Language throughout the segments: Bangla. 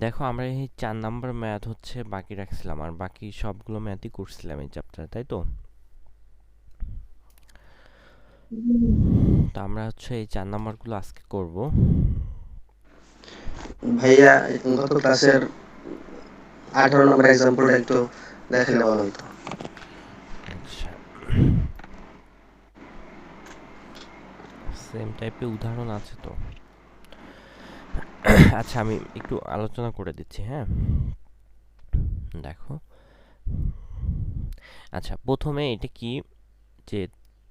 দেখো আমরা এই 4 নাম্বার ম্যাথ হচ্ছে বাকি রাখছিলাম, আর বাকি সবগুলো ম্যাথই করছিলাম এই চ্যাপ্টারে, তাই তো? তো আমরা হচ্ছে এই 4 নাম্বারগুলো আজকে করব। ভাইয়া গত ক্লাসের 18 নম্বর এক্সাম্পলটা একটু দেখালে ভালো হতো। আচ্ছা, সেম টাইপের উদাহরণ আছে তো। আচ্ছা, আমি একটু আলোচনা করে দিচ্ছি, হ্যাঁ? দেখো, আচ্ছা প্রথমে এটা কি, যে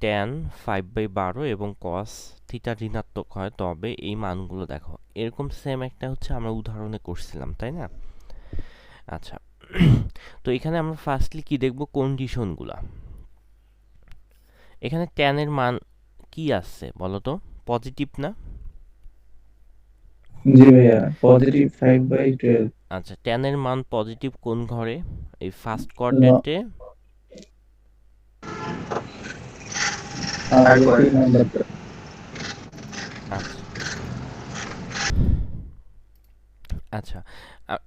ট্যান 5/12 এবং কস থিটা ঋণাত্মক হয় তবে এই মানগুলো দেখো। এরকম সেম একটা হচ্ছে আমরা উদাহরণে করছিলাম, তাই না? আচ্ছা, তো এখানে আমরা ফার্স্টলি কি দেখব, কন্ডিশনগুলা। এখানে ট্যানের মান কি আসছে বলো তো? পজিটিভ না? জি ভাইয়া, +5/12 আচ্ছা, ট্যানের মান পজিটিভ কোন ঘরে? এই ফার্স্ট কোয়াড্রেন্টে। আর আগে করে 3 নাম্বারটা। আচ্ছা আচ্ছা,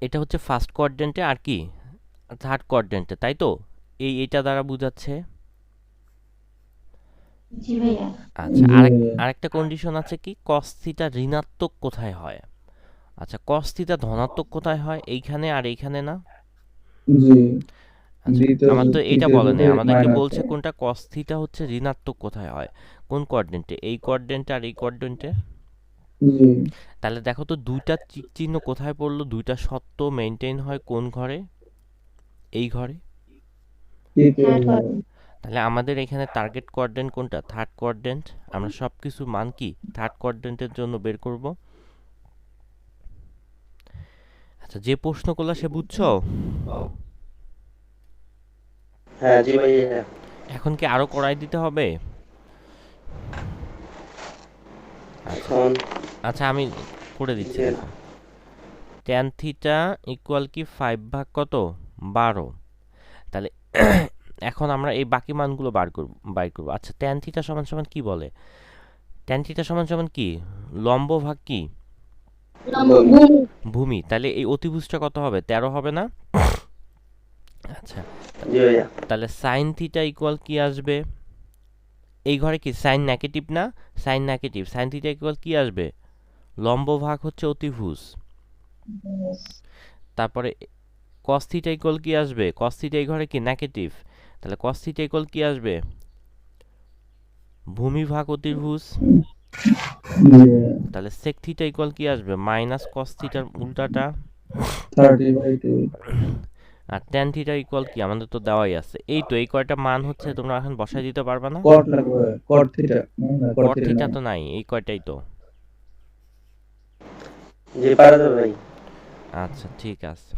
এটা হচ্ছে ফার্স্ট কোয়াড্রেন্টে, আর কি থার্ড কোয়াড্রেন্টে, তাই তো? এটা দ্বারা বোঝাচ্ছে। জি ভাইয়া। আচ্ছা, জি ভাইয়া। আরেকটা কন্ডিশন আছে কি, কস থিটা ঋণাত্মক কোথায় হয়? আচ্ছা, কস থিটা ধনাত্মক কোথায় হয়? এইখানে আর এইখানে না? জি, আচ্ছা, দ্বিতীয় আমার তো এইটা তৃতীয় বলে নাই, দুটোই আমাদেরকে মাইনাস বলছে হয়। কোনটা কস থিটা হচ্ছে ঋণাত্মক কোথায় হয়, কোন কোয়াড্রেন্টে, এই কোয়াড্রেন্টে আর এই কোয়াড্রেন্টে। জি, তাহলে দেখো তো, দুইটা চিহ্ন কোথায় পড়লো, দুইটা সত্য মেইনটেইন হয় কোন ঘরে? এই ঘরে। তৃতীয় থার্ড ঘর। ওয়ান। তাহলে আমাদের এখানে টার্গেট কোয়াড্রেন্ট কোনটা? Third quadrant. আমরা সব কিছু মান কি থার্ড কোয়াড্রেন্টের জন্য বের করব। আচ্ছা, যে প্রশ্ন করলা সে বুঝছো? হ্যাঁ জি ভাইয়া। এখন কি আরো করাই দিতে হবে? আচ্ছা এখন আচ্ছা, আমি করে দিচ্ছি, দেন। দেখো। ট্যান থিটা ইকুয়াল কি 5/কত? 12। তাহলে এখন আমরা এই বাকি মানগুলো বার করব। আচ্ছা, ট্যান থিটা সমান সমান কি বলে? ট্যান থিটা সমান সমান কি? লম্ব ভাগ কি? ভূমি। ভূমি। ভূমি। তাহলে এই অতিভুজটা কত হবে? 13 হবে না? আচ্ছা, তা- জি ভাইয়া। তাহলে সাইন থিটা ইকুয়াল কি আসবে? এই ঘরে কি সাইন নেগেটিভ না? Sine negative, sine theta equal কি আসবে? লম্ব ভাগ হচ্ছে অতিভুজ। তারপরে কস থিটা ইকুয়াল কি আসবে? কস থিটা এই ঘরে কি নেগেটিভ, তাহলে কস থিটা ইকুয়াল কি আসবে? ভূমি ভাগ অতিভুজ। জি ভাইয়া। তাহলে সেক থিটা ইকুয়াল কি আসবে? মাইনাস কস থিটার উল্টাটা। 30/2। আর ট্যান থিটা ইকুয়াল কি আমাদের তো দেওয়াই আছে, এই তো এই কয়টা মান হচ্ছে, তোমরা এখন বসাই দিতে পারবা না? কট লাগবে, কট থিটা না, কট কট থিটা থিটা না। তো নাই, এই কয়টাই তো। জি পারা যাবে ভাই। আচ্ছা, ঠিক আছে।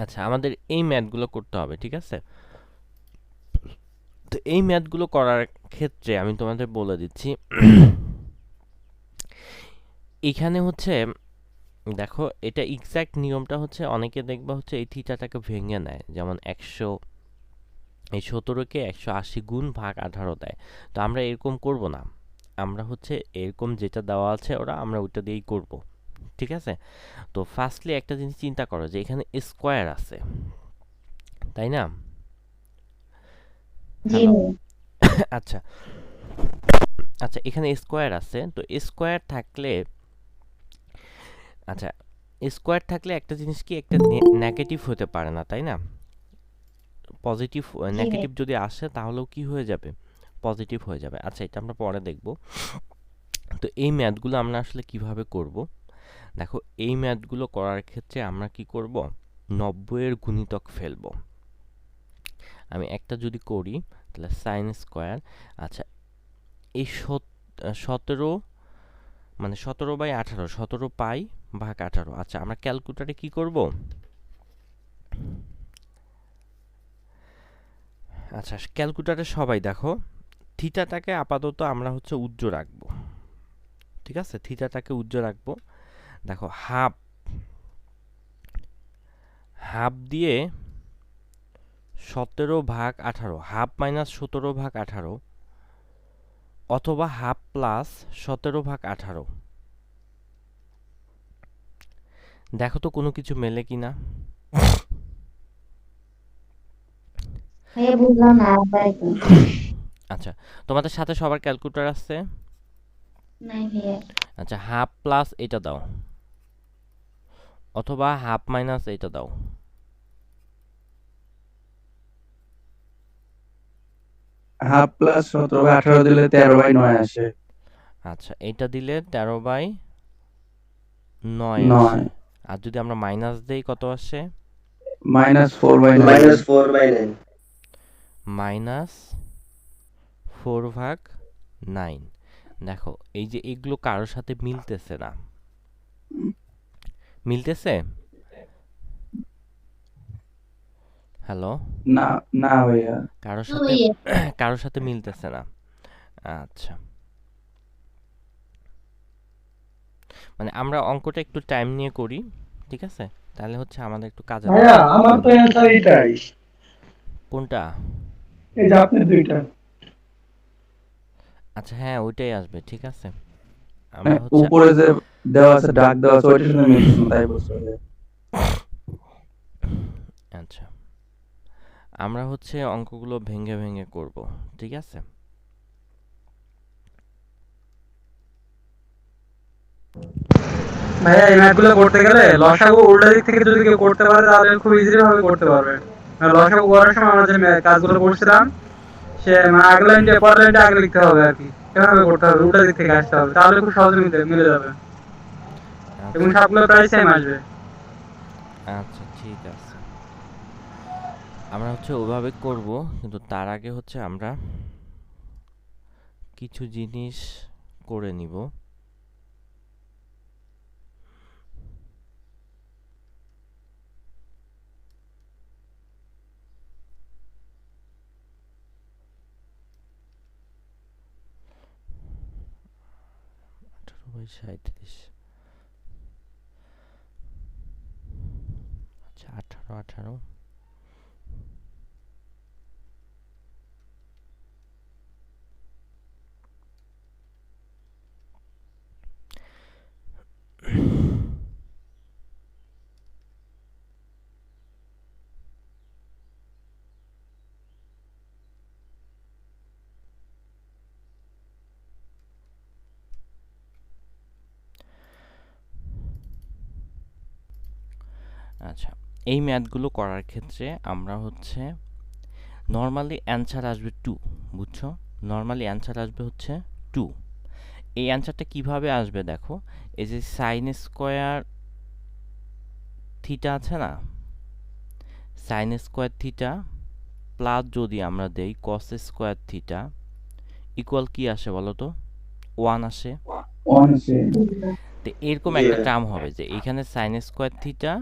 আচ্ছা, আমাদের এই ম্যাথগুলো করতে হবে, ঠিক আছে? তো এই ম্যাথগুলো করার ক্ষেত্রে আমি তোমাদের বলে দিচ্ছি, এখানে হচ্ছে দেখো, এটা এক্সাক্ট নিয়মটা হচ্ছে, অনেকে দেখবা হচ্ছে এই থিটাটাকে ভেঙে নেয়, যেমন 100, এই 17কে 180 গুণ ভাগ 18 দেয়। তো আমরা এরকম করব না, আমরা হচ্ছে এরকম যেটা দেওয়া আছে ওরা, আমরা ওইটা দিয়েই করব, ঠিক আছে? তো ফার্স্টলি একটা জিনিস চিন্তা করো, যে এখানে স্কোয়ার আছে, তাই না? জি হ্যালো। ভাইয়া। আচ্ছা আচ্ছা, এখানে স্কোয়ার আছে, তো স্কোয়ার থাকলে, আচ্ছা, স্কোয়ার থাকলে একটা জিনিস কি, একটা নেগেটিভ হতে পারে না, তাই না? পজিটিভ, জি ভাইয়া। নেগেটিভ যদি আসে তাহলেও কি হয়ে যাবে? পজিটিভ হয়ে যাবে। আচ্ছা, এটা আমরা পরে দেখব। তো এই ম্যাথগুলো আমরা আসলে কিভাবে করব? দেখো, এই ম্যাথগুলো করার ক্ষেত্রে আমরা কি করব, 90 এর গুণিতক ফেলবো। আমি একটা যদি করি, তাহলে সাইন স্কোয়ার। আচ্ছা, এই 17, মানে 17/18, 17 পাই ভাগ 18। আচ্ছা, আমরা ক্যালকুলেটারে কি করব? আচ্ছা, ক্যালকুলেটারে সবাই দেখো, থিটাটাকে আপাতত আমরা হচ্ছে উজ্জ্ব রাখবো, ঠিক আছে? থিটাটাকে উজ্জ্ব রাখবো। দেখো, হাফ হাফ দিয়ে 17/18, হাফ মাইনাস 17/18, অথবা হাফ প্লাস 17/18। দেখো তো কোনো কিছু মেলে কিনা। ভাইয়া বুঝলাম না, আবার একটু। আচ্ছা, তোমাদের সাথে সবার ক্যালকুলেটর আছে? নাই ভাইয়া। আচ্ছা, হাফ প্লাস এটা দাও, অথবা হাফ মাইনাস এটা দাও। হাফ প্লাস 17/18 দিলে 13/9 আসে। আচ্ছা, এটা দিলে 13/9 আসে। 9 আর যদি আমরা মাইনাস দেই কত আসে? -4/9। -4/9। মাইনাস 4/9। দেখো এই যে এগুলো কারোর সাথে মিলতেছে না, মিলতেছে? হ্যালো, না না ভাইয়া, কারোর না সাথে ভাইয়া। কারোর সাথে মিলতেছে না। আচ্ছা, মানে আমরা অঙ্কটা একটু টাইম নিয়ে করি, ঠিক আছে? তাহলে হচ্ছে আমাদের একটু কাজে ভাইয়া লাগবে। আমার তো অ্যান্সার এটাই, কোনটা? এই যে আপনি দুইটা। আচ্ছা, হ্যাঁ ওইটাই আসবে, ঠিক আছে। আমরা হচ্ছে উপরে যে দেওয়া আছে, ডাক দেওয়া আছে, ওইটার সাথে মিলছে না, তাই বলছে ভাইয়া। আচ্ছা, আমরা হচ্ছে অঙ্কগুলো ভেঙে ভেঙে করব, ঠিক আছে? ভাইয়া এই ম্যাথগুলো করতে গেলে লসাগু উল্টা দিক থেকে যদি কেউ করতে পারে তাহলে খুব ইজিলি ভাবে করতে পারবে। আর লসাগু করার সময় আমরা যে কাজগুলো করছিলাম সে আগের লাইনটা পরের লাইনটা আগে লিখতে হবে আর কি, এভাবে করতে হবে, উল্টা দিক থেকে আসতে হবে, তাহলে খুব সহজে মিলে যাবে এবং আচ্ছা, সবগুলো প্রায় সেম আসবে। আচ্ছা ঠিক আছে, আমরা হচ্ছে ওভাবে করব, কিন্তু তার আগে হচ্ছে আমরা কিছু জিনিস করে নিব। ভাই 37, আচ্ছা 18 আচ্ছা, এই ম্যাথগুলো করার ক্ষেত্রে আমরা হচ্ছে নর্মালি অ্যান্সার আসবে 2, বুঝছো? নর্মালি অ্যান্সার আসবে হচ্ছে 2। এই অ্যান্সারটা কিভাবে আসবে দেখো, এই যে সাইন স্কোয়ার থিটা আছে না, সাইন স্কোয়ার থিটা প্লাস যদি আমরা দেই কস স্কোয়ার থিটা ইকুয়াল কি আসে বলো তো? 1 আসে। 1 আছে। তো এরকম জি একটা ভাই। টার্ম হবে যে এইখানে সাইন স্কোয়ার থিটা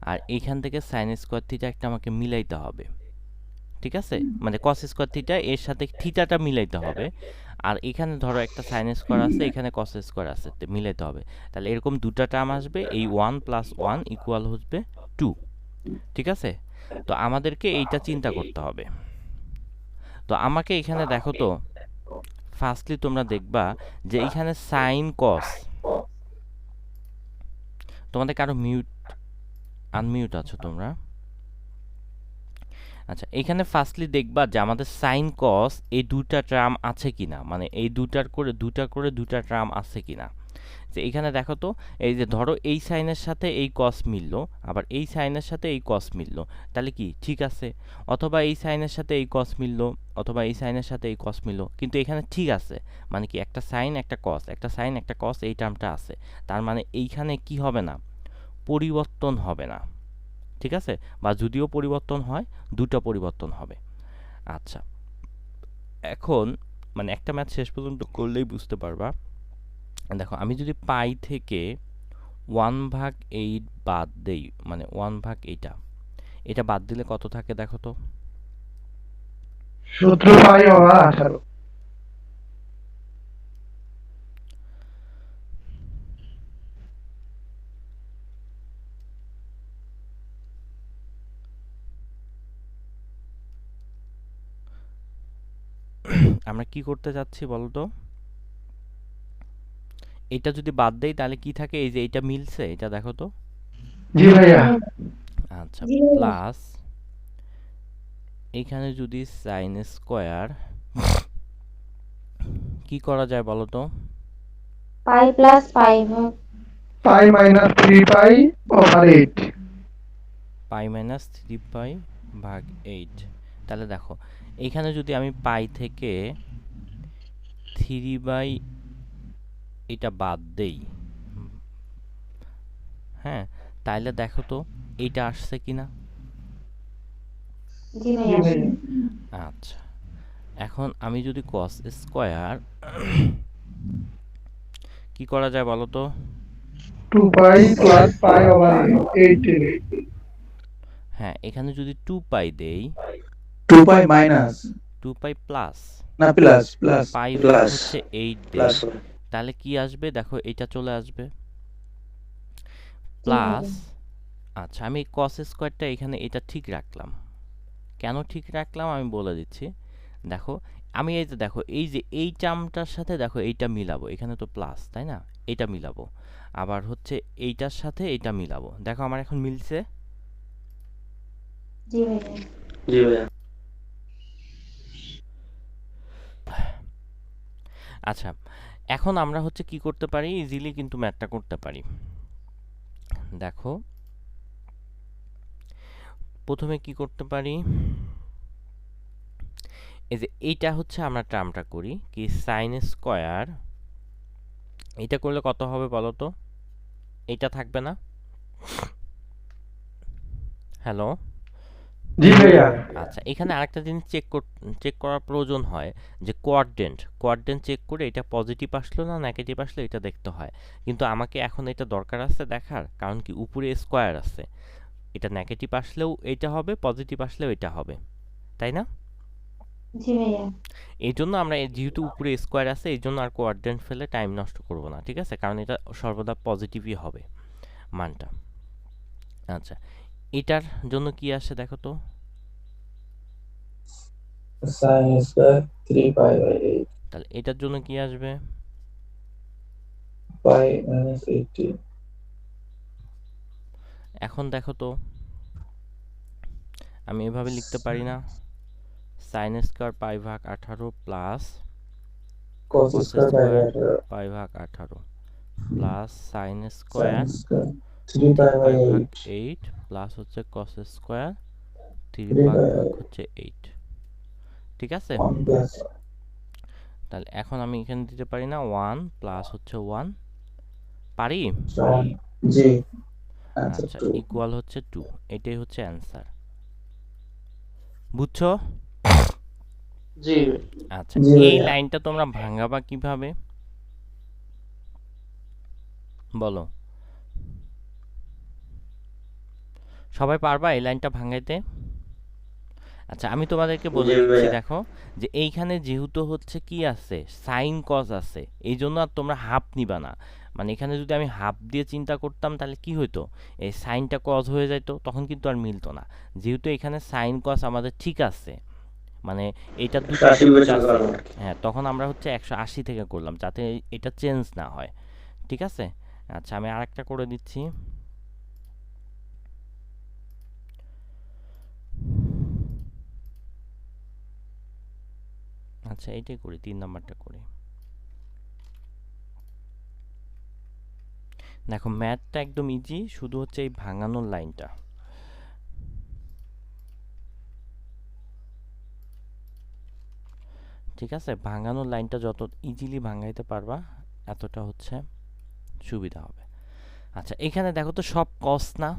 আর এইখান থেকে সাইন স্কোয়ার থিটা একটা আমাকে মিলাইতে হবে, ঠিক আছে? মানে কস স্কোয়ার থিটা এর সাথে থিটাটা মিলাইতে হবে, আর এখানে ধরো একটা সাইন স্কোয়ার আছে, এখানে কস স্কোয়ার আছে, তো মিলাইতে হবে। তাহলে এরকম দুটা টার্ম আসবে, এই 1 + 1 ইকুয়াল হবে 2, ঠিক আছে? তো আমাদেরকে এইটা চিন্তা করতে হবে। তো আমাকে এখানে দেখো তো, ফার্স্টলি তোমরা দেখবা যে এইখানে সাইন কস, তোমাদের কারো মিউট আনমিউট আছো তোমরা? আচ্ছা, এখানে ফার্স্টলি দেখবা যে আমাদের সাইন কস এই দুটা টার্ম আছে কিনা, মানে এই দুটা টার্ম আছে কিনা। যে এখানে দেখো তো, এই যে ধরো এই সাইনের সাথে এই কস মিললো, আবার এই সাইনের সাথে এই কস মিললো, তাহলে কি ঠিক আছে? অথবা এই সাইনের সাথে এই কস মিললো, অথবা এই সাইনের সাথে এই কস মিললো, কিন্তু এখানে ঠিক আছে, মানে কি একটা সাইন একটা কস, একটা সাইন একটা কস, এই টার্মটা আছে। তার মানে এইখানে কি হবে না, পরিবর্তন হবে না, ঠিক আছে? বা যদিও পরিবর্তন হয়, দুটো পরিবর্তন হবে। আচ্ছা, এখন মানে একটা ম্যাথ শেষ পর্যন্ত করলেই বুঝতে পারবা। দেখো আমি যদি পাই থেকে 1/8 বাদ দেই, মানে 1/8, এটা বাদ দিলে কত থাকে দেখো তো? সূত্র 5/18। আমরা কি করতে যাচ্ছি বলো তো? এটা যদি বাদ দেই তাহলে কি থাকে? এই যে এটা মিলছে, এটা দেখো তো। জি ভাইয়া। আচ্ছা, জি ভাইয়া। প্লাস এখানে যদি সাইন স্কোয়ার কি করা যায় বলো তো? পাই প্লাস পাই ভাগ পাই মাইনাস 3 পাই/8। পাই মাইনাস 3 পাই ভাগ 8। তাহলে দেখো এইখানে যদি আমি পাই থেকে 3 বাই এটা বাদ দেই, হ্যাঁ, তাইলে দেখো তো এইটা আসছে কিনা। জি জি ভাইয়া। ভাইয়া। আচ্ছা, এখন আমি যদি কস স্কোয়ার কি করা যায় বলো তো? 2 পাই প্লাস পাই/8। হ্যাঁ, এখানে যদি 2 পাই দেই, 2 পাই মাইনাস 2 পাই প্লাস না প্লাস প্লাস। পাই ভাগ প্লাস হচ্ছে 8 দেই, প্লাস তাহলে কি আসবে দেখো? এটা চলে আসবে জি প্লাস। ভাইয়া। আচ্ছা, আমি কস স্কোয়ারটা এখানে এটা ঠিক রাখলাম। কেন ঠিক রাখলাম আমি বলে দিচ্ছি। দেখো আমি এই যে দেখো এই যে এই টার্মটার সাথে দেখো এইটা মিলাবো, এখানে তো প্লাস তাই না, এটা মিলাবো, আবার হচ্ছে এইটার সাথে এটা মিলাবো। দেখো আমার এখন মিলছে। জি ভাইয়া। জি ভাইয়া। আচ্ছা, এখন আমরা হচ্ছে কি করতে পারি? ইজিলি কিন্তু ম্যাথটা করতে পারি। দেখো প্রথমে কি করতে পারি, এই যে এইটা হচ্ছে আমরা টার্মটা করি কি সাইন স্কোয়ার, এটা করলে কত হবে বলো তো? এইটা থাকবে না? হ্যালো। জি ভাইয়া। আচ্ছা, এখানে আরেকটা জিনিস চেক করার প্রয়োজন হয় যে কোয়াড্রেন্ট চেক করে এটা পজিটিভ আসলো না নেগেটিভ আসলো এটা দেখতে হয়। কিন্তু আমাকে এখন এটা দরকার আছে দেখার, কারণ কি উপরে স্কোয়ার আছে, এটা নেগেটিভ আসলেও এটা হবে, পজিটিভ আসলেও এটা হবে, তাই না? জি ভাইয়া। এই জন্য আমরা যেহেতু উপরে স্কোয়ার আছে এই জন্য আর কোয়াড্রেন্ট ফেলে টাইম নষ্ট করব না, ঠিক আছে? কারণ এটা সর্বদা পজিটিভই হবে মানটা। আচ্ছা, এটার জন্য কি আসে দেখো তো? সাইন স্কয়ার 3 পাই/8 তাহলে এটার জন্য কি আসবে? পাই মাইনাস 80। এখন দেখো তো আমি এভাবে লিখতে পারি না? সাইন স্কোয়ার পাই ভাগ 18 plus cos cos square square পাই/18 পাই ভাগ 18 plus sine sine square square 3 pi ভাগ 3 পাই/8 8 প্লাস হচ্ছে কস স্কোয়ার 3 3 পাই পাই ভাগ হচ্ছে 8, ঠিক আছে? 1 প্লাস। তাহলে এখন আমি এখানে দিতে পারি না 1 প্লাস হচ্ছে 1, পারি? জি আনসার আচ্ছা, 2। ইকুয়াল হচ্ছে 2, এটাই হচ্ছে অ্যান্সার। বুঝছো? জি আচ্ছা, জি এই ভাইয়া। লাইনটা তোমরা ভাঙাবা কিভাবে বলো? সবাই পারবা এই লাইনটা ভাঙাইতে? আচ্ছা, আমি তোমাদেরকে বলে জি দিচ্ছি। ভাইয়া। দেখো যে এইখানে যেহেতু হচ্ছে কি আছে, সাইন কজ আছে, এই জন্য আর তোমরা হাফ নিবা না। মানে এখানে যদি আমি হাফ দিয়ে চিন্তা করতাম তাহলে কি হতো, এই সাইনটা কজ হয়ে যেত, তখন কিন্তু আর মিলতো না। যেহেতু এখানে সাইন কজ আমাদের ঠিক আছে, মানে এটা দুটো 180 ঠিক বিবেচনা আছে, করা হয়। হ্যাঁ, তখন আমরা হচ্ছে 180 থেকে করলাম যাতে এটা চেঞ্জ না হয়, ঠিক আছে? আচ্ছা, আমি আরেকটা করে দিচ্ছি। আচ্ছা, এইটাই করি, 3 নাম্বারটা করি। দেখো ম্যাথটা একদম ইজি, শুধু হচ্ছে এই ভাঙানোর লাইনটা। ঠিক আছে, ভাঙানোর লাইনটা যত ইজিলি ভাঙাইতে পারবা এতটা হচ্ছে সুবিধা হবে। আচ্ছা, এখানে দেখো তো সব কস না?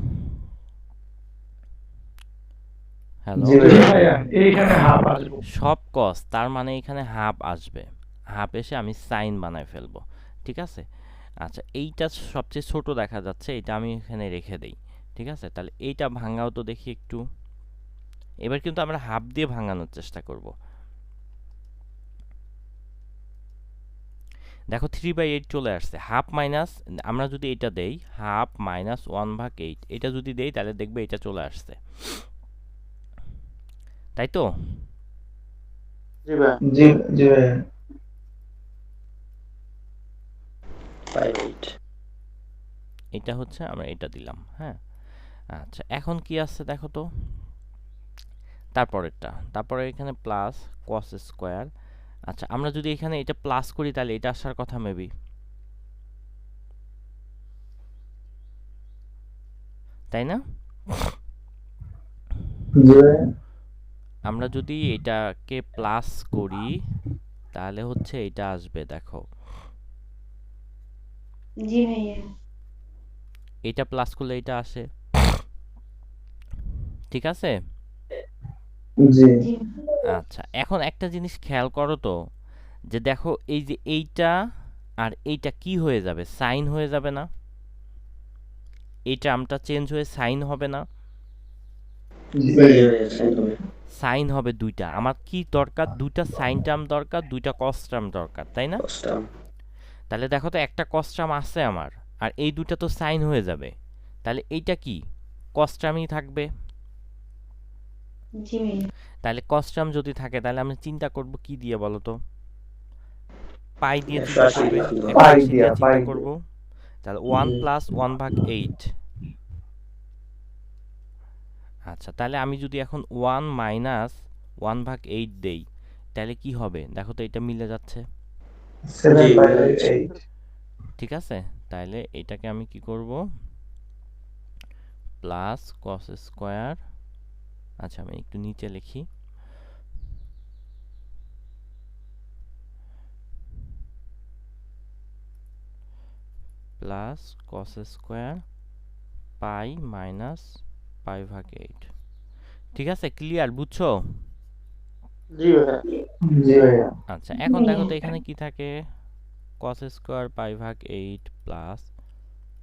হ্যালো। জি ভাইয়া এইখানে হাফ আসবে। সব কস, তার মানে এখানে হাফ আসবে, হাফ এসে আমি সাইন বানায় ফেলবো, ঠিক আছে? আচ্ছা, এইটা সবচেয়ে ছোট দেখা যাচ্ছে, এটা আমি এখানে রেখে দেই, ঠিক আছে? তাহলে এইটা ভাঙাও তো দেখি একটু। এবার কিন্তু আমরা হাফ দিয়ে ভাঙানোর চেষ্টা করব। দেখো 3/8 চলে আসছে, হাফ মাইনাস, আমরা যদি এটা দেই হাফ মাইনাস 1/8, এটা যদি দেই তাহলে দেখবে এটা চলে আসছে, তাই তো? জি ভাইয়া। জি জি ভাইয়া। 5/8 এটা হচ্ছে আমরা এটা দিলাম, হ্যাঁ। আচ্ছা, এখন কি আসছে দেখো তো, তারপরে এখানে প্লাস কস স্কোয়ার। আচ্ছা, আমরা যদি এখানে এটা প্লাস করি তাহলে এটা আসার কথা মেবি, তাই না? জি ভাইয়া। আমরা যদি এটাকে প্লাস করি তাহলে হচ্ছে এটা আসবে, দেখো জি ভাইয়া। এটা প্লাস করলে এটা আসে, ঠিক আছে? জি জি আচ্ছা, এখন একটা জিনিস খেয়াল করো তো, যে দেখো এই যে এইটা আর এইটা কি হয়ে যাবে, সাইন হয়ে যাবে না? এই টার্মটা চেঞ্জ হয়ে সাইন হবে না? জি জি ভাইয়া। ভাইয়া, সাইন হবে। সাইন হবে দুইটা। আমার কি দরকার? দুইটা সাইন টার্ম দরকার, দুইটা কস টার্ম দরকার, তাই না? কষ্ট। তাহলে দেখো তো, একটা কস টার্ম আছে আমার, আর এই দুইটা তো সাইন হয়ে যাবে। তাহলে এইটা কি? কস টার্মই থাকবে। জি ভাইয়া। তাহলে কস টার্ম যদি থাকে তাহলে আমি চিন্তা করব কি দিয়ে বলো তো? পাই দিয়ে চিন্তা 180 করবে, দিয়ে চিন্তা করবে। 180 দিয়ে চিন্তা পাই করব। দিয়া। তাহলে 1 জি প্লাস 1/8। আচ্ছা, তাহলে আমি যদি এখন 1 মাইনাস 1/8 দেই তাহলে কি হবে দেখো তো, এটা মিলে যাচ্ছে, 7 জি বাই মিলে যাচ্ছে। 8। ঠিক আছে? তাহলে এটাকে আমি কি করব, প্লাস কস স্কোয়ার। আচ্ছা, আমি একটু নিচে লিখি, plus cos square pi minus π/8। ঠিক আছে, ক্লিয়ার, বুঝছো? জি ভাইয়া। জি ভাইয়া। আচ্ছা, এখন দেখো তো ভাইয়া। এখানে কি থাকে, cos স্কোয়ার π/8 প্লাস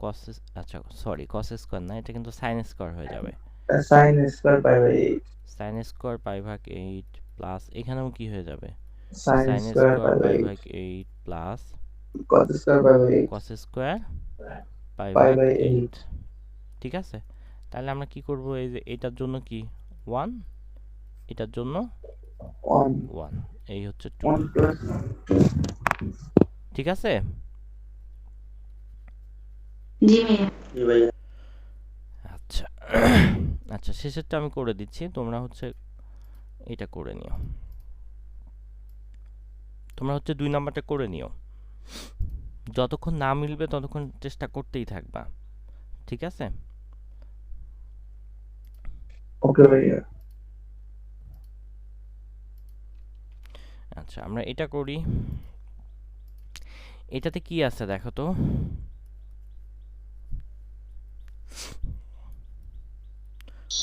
cos, আচ্ছা সরি, cos স্কোয়ার না, এটা কিন্তু sin স্কোয়ার হয়ে যাবে। Sine square pi by 8। sin square π/8 plus এখানেও কি হয়ে যাবে, sine sin square square pi by 8। π/8 plus কত square pi by 8। cos square pi by π/8। 8। ঠিক আছে? তাহলে আমরা কি করব, এই যে এটার জন্য কি 1, এটার জন্য 1 1, এই হচ্ছে 2। 1 প্লাস ঠিক আছে? জি ভাইয়া। জি ভাইয়া। আচ্ছা আচ্ছা, শেষেরটা আমি করে দিচ্ছি, তোমরা হচ্ছে এটা করে নিও, তোমরা হচ্ছে 2 নাম্বারটা করে নিও। যতক্ষণ না মিলবে ততক্ষণ চেষ্টা করতেই থাকবা, ঠিক আছে? ওকে ভাইয়া। আচ্ছা, আমরা এটা করি। এটাতে কি আছে দেখো তো,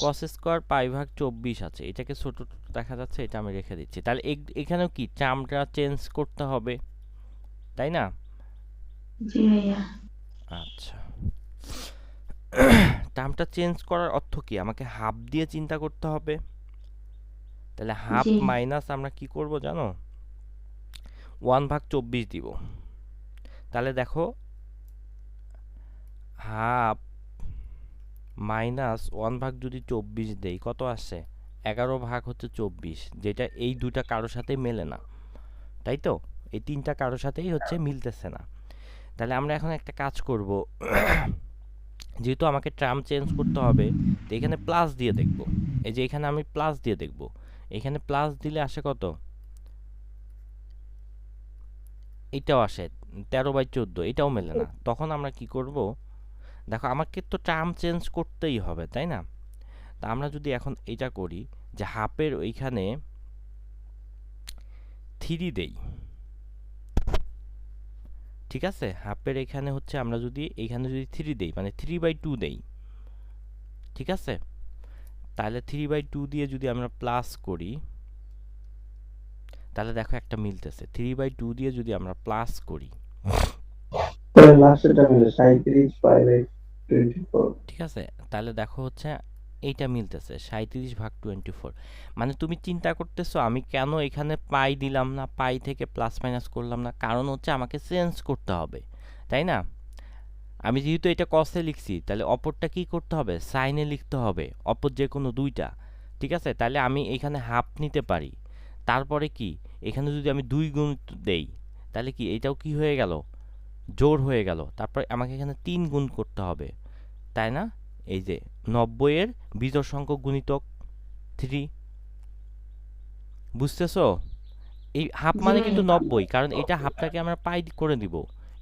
cos স্কোয়ার π/24 আছে, এটাকে ছোট ছোট দেখা যাচ্ছে, এটা আমি রেখে দিচ্ছি। তাহলে এখানেও কি টার্মটা চেঞ্জ করতে হবে, তাই না? জি ভাইয়া। আচ্ছা, টার্মটা চেঞ্জ করার অর্থ কি, আমাকে হাফ দিয়ে চিন্তা করতে হবে। তাহলে হাফ জি মাইনাস আমরা কি করব জানো, 1/24 দিব। তাহলে দেখো, হাফ মাইনাস 1/24 দেই, কত আসে? 11/24, যেটা এই দুটা কারোর সাথে মেলে না, তাই তো? এই তিনটা কারোর সাথেই হচ্ছে মিলতেছে না। তাহলে আমরা এখন একটা কাজ করব, যেহেতু আমাকে টার্ম চেঞ্জ করতে হবে, তো এখানে প্লাস দিয়ে দেখব। এই যে এখানে আমি প্লাস দিয়ে দেখব, এখানে প্লাস দিলে আসে কত, এটাও আসে 13/14, এটাও মেলে না। তখন আমরা কি করব, দেখো আমাকে তো টার্ম চেঞ্জ করতেই হবে, তাই না? তা আমরা যদি এখন এটা করি, যে হাফের ওইখানে 3 দেই, ঠিক আছে? হাফের এখানে হচ্ছে আমরা যদি এইখানে যদি 3 দেই, মানে 3/2 দেই, ঠিক আছে? তাহলে 3/2 দিয়ে যদি আমরা প্লাস করি, তাহলে দেখো একটা মিলতেছে। 3/2 দিয়ে যদি আমরা প্লাস করি, তাহলে লাস্টেরটা মিলে 37 পাই বাই 24। ঠিক আছে? তাহলে দেখো হচ্ছে এইটা মিলতেছে 37/24। মানে তুমি চিন্তা করতেছো আমি কেন এখানে পাই দিলাম না, পাই থেকে প্লাস মাইনাস করলাম না? কারণ হচ্ছে আমাকে চেঞ্জ করতে হবে, তাই না? আমি যেহেতু এটা কসে লিখছি, তাহলে অপরটা কি করতে হবে, সাইনে লিখতে হবে, অপর যে কোনো দুইটা, ঠিক আছে? তাহলে আমি এখানে হাফ নিতে পারি, তারপরে কি এখানে যদি আমি 2 গুণ দেই তাহলে কি এটাও কি হয়ে গেল, জোড় হয়ে গেল। তারপরে আমাকে এখানে 3 গুণ করতে হবে, তাই না? এই যে 90 এর বিজোড় সংখ্যক গুণিতক 3, বুঝতেছো? এই হাফ জি মানে কিন্তু ভাইয়া 90, কারণ এটা হাফটাকে আমরা পাই করে দিব।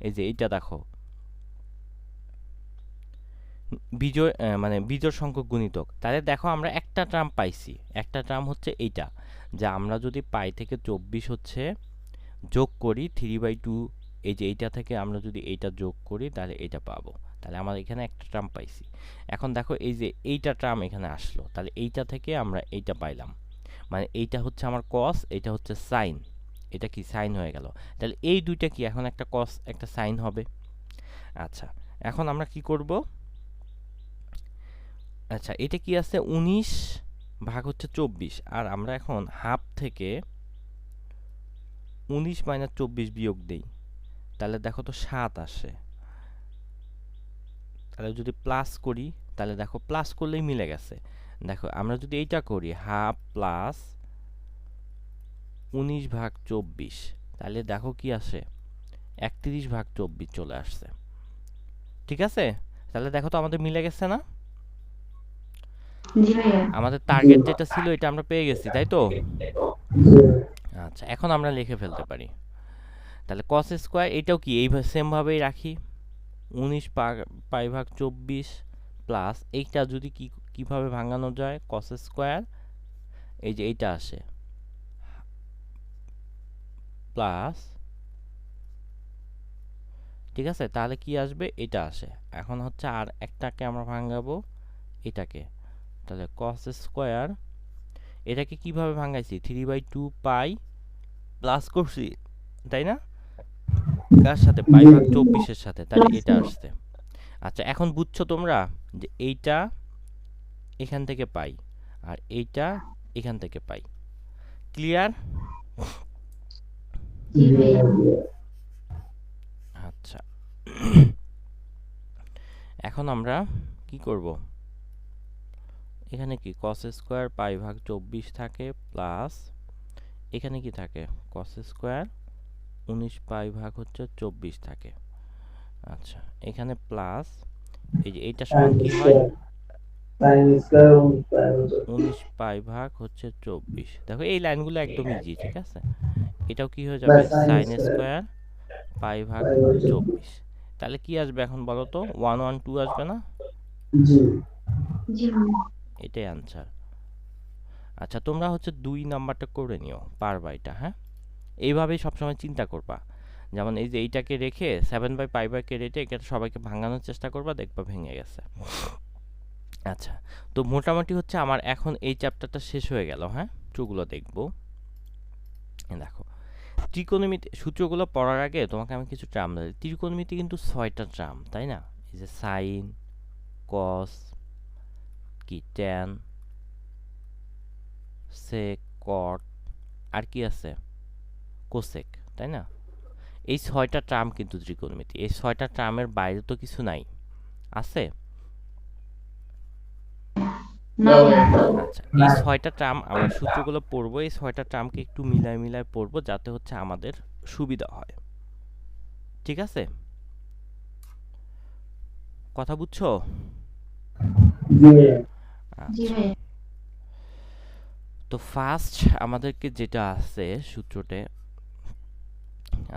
এই যে এইটা দেখো বিজোড় মানে বিজোড় সংখ্যক গুণিতক। তাহলে দেখো আমরা একটা টার্ম পাইছি, একটা টার্ম হচ্ছে এইটা, যা আমরা যদি পাই থেকে 24 হচ্ছে যোগ করি 3/2, এই যে এইটা থেকে আমরা যদি এইটা যোগ করি তাহলে এইটা পাবো। তাহলে আমরা এখানে একটা টার্ম পাইছি। এখন দেখো এই যে এইটা টার্ম এখানে আসলো, তাহলে এইটা থেকে আমরা এইটা পাইলাম, মানে এইটা হচ্ছে আমার কস, এইটা হচ্ছে সাইন, এটা কি সাইন হয়ে গেল। তাহলে এই দুইটা কি এখন একটা কস একটা সাইন হবে। আচ্ছা, এখন আমরা কি করব, আচ্ছা এটা কি আছে 19 ভাগ হচ্ছে 24, আর আমরা এখন হাফ থেকে 19 মাইনাস 24 বিয়োগ দেই, তাহলে দেখো তো 7 আসে। তাহলে যদি প্লাস করি তাহলে দেখো প্লাস করলেই মিলে গেছে। দেখো আমরা যদি এইটা করি হাফ প্লাস 19 ভাগ 24, তাহলে দেখো কি আসে 31 ভাগ 24 চলে আসছে। ঠিক আছে, তাহলে দেখো তো আমাদের মিলে গেছে না? জি ভাইয়া আমাদের টার্গেট যেটা ছিল এটা আমরা পেয়ে গেছি, তাই তো? আচ্ছা, এখন আমরা লিখে ফেলতে পারি। তাহলে cos স্কয়ার এটাও কি এই সেম ভাবেই রাখি, 19 পাই ভাগ 24 প্লাস এইটা যদি কিভাবে ভাঙানো যায়, cos স্কয়ার এই যে এইটা আসে প্লাস, ঠিক আছে, তাহলে কি আসবে এটা আসে। এখন হচ্ছে আর একটাকে আমরা ভাঙাবো এটাকে, তাহলে cos স্কয়ার এটাকে কিভাবে ভাঙাইছি 3/2 পাই প্লাস করছি, তাই না? কার সাথে, পাই ভাগ 24 এর সাথে, তাহলে এটা আসছে। আচ্ছা, এখন বুঝছো তোমরা যে এইটা এখান থেকে পাই আর এইটা এখান থেকে পাই, ক্লিয়ার? জি ভাইয়া আচ্ছা, এখন আমরা কি করব, এখানে কি cos স্কয়ার পাই ভাগ 24 থাকে প্লাস এখানে কি থাকে cos স্কয়ার 19 পাই ভাগ হচ্ছে 24 থাকে। আচ্ছা, এখানে প্লাস এই যে এইটা সমান কি হয় 19 পাই ভাগ হচ্ছে 24। দেখো এই লাইনগুলো একদম ইজি, ঠিক আছে? এটাও কি হয়ে যাবে sin স্কয়ার পাই ভাগ 24। তাহলে কি আসবে এখন বলো তো, 1 1 2 আসবে না? জি ভাইয়া এটাই আনসার। আচ্ছা, তোমরা হচ্ছে 2 নাম্বারটা করে নিও পারবা এটা, হ্যাঁ? এইভাবেই সবসময় চিন্তা করবা, যেমন এই যে এইটাকে রেখে 7/π/কে রেটে এটা সবাইকে ভাঙানোর চেষ্টা করবা, দেখবা ভেঙে গেছে। আচ্ছা, তো মোটামুটি হচ্ছে আমার এখন এই চ্যাপ্টারটা শেষ হয়ে গেল, হ্যাঁ? সূত্রগুলো দেখবো। দেখো ত্রিকোণমিতি সূত্রগুলো পড়ার আগে তোমাকে আমি কিছু ট্রাম দিই। ত্রিকোণমিতি কিন্তু 6টা ট্রাম, তাই না? এই যে সাইন, কস, কি ট্যান, সেক, কট, আর কি আছে কোসেক, তাই না? এই 6টা ট্রাম কিন্তু ত্রিকোণমিতি। এই 6টা ট্রামের বাইরে তো কিছু নাই, আছে? না ভাইয়া আচ্ছা, এই 6টা ট্রাম আমরা সূত্রগুলো পড়বো, এই 6টা ট্রামকে একটু মিলায় মিলায় পড়বো যাতে হচ্ছে আমাদের সুবিধা হয়, ঠিক আছে? কথা বুঝছো? জি আচ্ছা, ভাইয়া তো ফার্স্ট আমাদেরকে যেটা আছে সূত্রতে,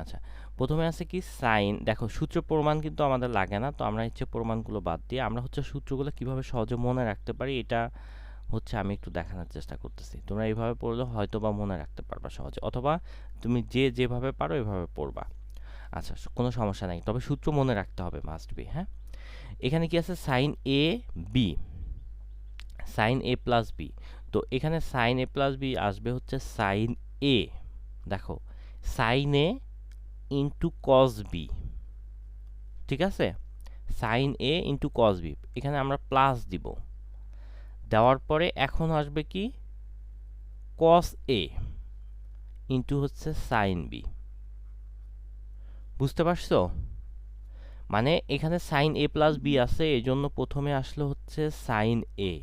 আচ্ছা প্রথমে আছে কি সাইন। দেখো সূত্র প্রমাণ কিন্তু আমাদের লাগে না, তো আমরা হচ্ছে প্রমাণগুলো বাদ দিয়ে আমরা হচ্ছে সূত্রগুলো কিভাবে সহজে মনে রাখতে পারি এটা হচ্ছে আমি একটু দেখানোর চেষ্টা করতেছি। তোমরা এইভাবে পড়লে হয়তো বা মনে রাখতে পারবা সহজে, অথবা তুমি যেভাবে পারো এভাবে পড়বা। আচ্ছা, কোনো সমস্যা নাই, তবে সূত্র মনে রাখতে হবে, মাস্ট বি, হ্যাঁ? এখানে কি আছে sign A B, sign A plus B. তো এখানে সাইন এ প্লাস বি আসবে হচ্ছে সাইন এ, দেখো সাইন এ ইন্টু কস বি, ঠিক আছে? সাইন এ ইন্টু কস বি, এখানে আমরা প্লাস দিব, দেওয়ার পরে এখন আসবে কি কস এ ইন্টু হচ্ছে সাইন বি, বুঝতে পারছো? মানে এখানে সাইন এ প্লাস বি আছে, এই জন্য প্রথমে আসলে হচ্ছে সাইন এ,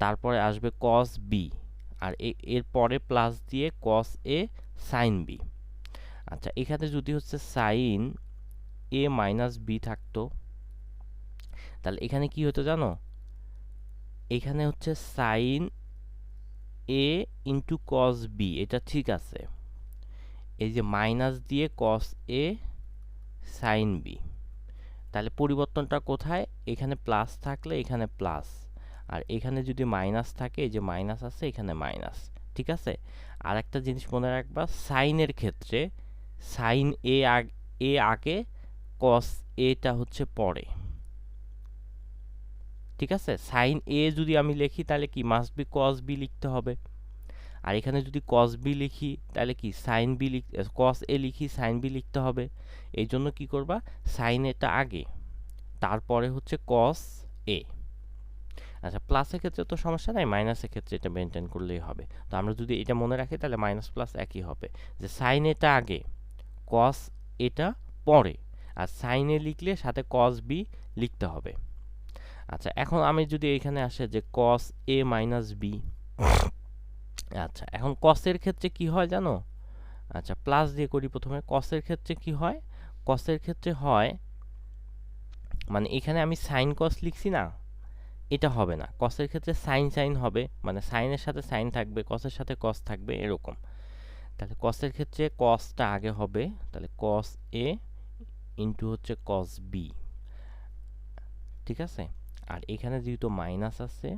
তারপরে আসবে কস বি, আর এর পরে প্লাস দিয়ে কস এ সাইন বি। আচ্ছা এখানে যদি হচ্ছে সাইন এ মাইনাস বি থাকতো, তাহলে এখানে কি হতো জানো, এখানে হচ্ছে সাইন এ ইন্টু কস বি, এটা ঠিক আছে। এই যে মাইনাস দিয়ে কস এ সাইন বি, তাহলে পরিবর্তনটা কোথায়, এখানে প্লাস থাকলে এখানে প্লাস, আর এখানে যদি মাইনাস থাকে, এই যে মাইনাস আছে এখানে মাইনাস। ঠিক আছে, আর একটা জিনিস মনে রাখবা, সাইনের ক্ষেত্রে সাইন এ আগে, কস এটা হচ্ছে পরে। ঠিক আছে, সাইন এ যদি আমি লিখি তাহলে কি মাস্ট বি কস বি লিখতে হবে, আর এখানে যদি কস বি লিখি তাহলে কি সাইন বি কস এ লিখি সাইন বি লিখতে হবে। এই জন্য কি করবা, সাইন এটা আগে, তারপরে হচ্ছে কস এ। আচ্ছা প্লাসের ক্ষেত্রে তো সমস্যা নাই, মাইনাসের ক্ষেত্রে এটা মেনটেন করলেই হবে। তো আমরা যদি এটা মনে রাখি তাহলে মাইনাস প্লাস একই হবে, যে সাইন এটা আগে, কস এটা পরে, আর সাইন এ লিখলে সাথে কস বি লিখতে হবে। আচ্ছা এখন আমি যদি এখানে আসে যে কস এ মাইনাস বি, আচ্ছা এখন কসের ক্ষেত্রে কি হয় জানো, আচ্ছা প্লাস দিয়ে করি প্রথমে। কসের ক্ষেত্রে কি হয়, কসের ক্ষেত্রে হয় মানে এখানে আমি সাইন কস লিখছি না, এটা হবে না। কসের ক্ষেত্রে সাইন সাইন হবে, মানে সাইনের সাথে সাইন থাকবে, কসের সাথে কস থাকবে এরকম। তাহলে কসের ক্ষেত্রে কসটা আগে হবে, তাহলে কস এ ইন্টু হচ্ছে কস বি। ঠিক আছে, আর এখানে যেহেতু মাইনাস আছে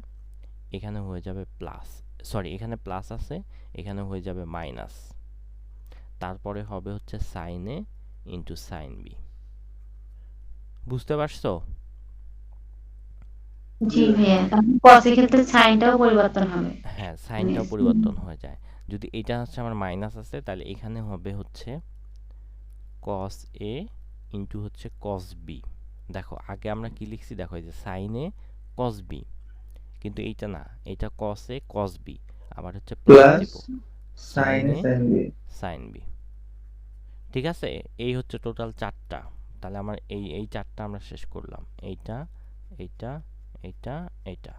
এখানে হয়ে যাবে প্লাস, সরি এখানে প্লাস আছে এখানে হয়ে যাবে মাইনাস, তারপরে হবে হচ্ছে সাইন এ ইন্টু সাইন বি। বুঝতে পারছো? জি ভাইয়া, তাহলে কসের ক্ষেত্রে সাইনটাও পরিবর্তন হবে। হ্যাঁ সাইনটাও পরিবর্তন হয়ে যায়। যদি এটা হচ্ছে আমার মাইনাস আছে তাহলে এখানে হবে হচ্ছে কস এ ইন্টু হচ্ছে কস বি। দেখো আগে আমরা কি লিখছি, দেখো এই যে সাইন এ কস বি, কিন্তু এইটা না, এটা কস এ কস বি, আবার হচ্ছে প্লাস প্লাস দিব sine sine A A sine B. Sine B. ঠিক আছে, এই হচ্ছে টোটাল 4টা। তাহলে আমার এই 4টা আমরা শেষ করলাম, এইটা এইটা এইটা এইটা।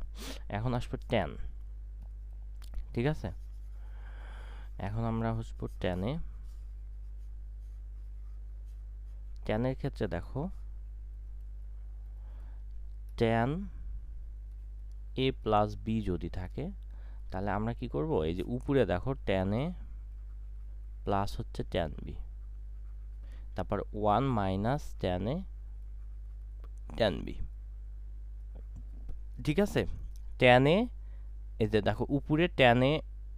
এখন আসবে ট্যান। ঠিক আছে, এখন আমরা হসবো ট্যানে। ট্যানের ক্ষেত্রে দেখো ট্যান এ প্লাস বি যদি থাকে তাহলে আমরা কি করব, এই যে উপরে দেখো ট্যান এ প্লাস হচ্ছে ট্যান বি, তারপর 1 minus tan A tan B. ঠিক আছে, ট্যান এ এই যে দেখো উপরে tan A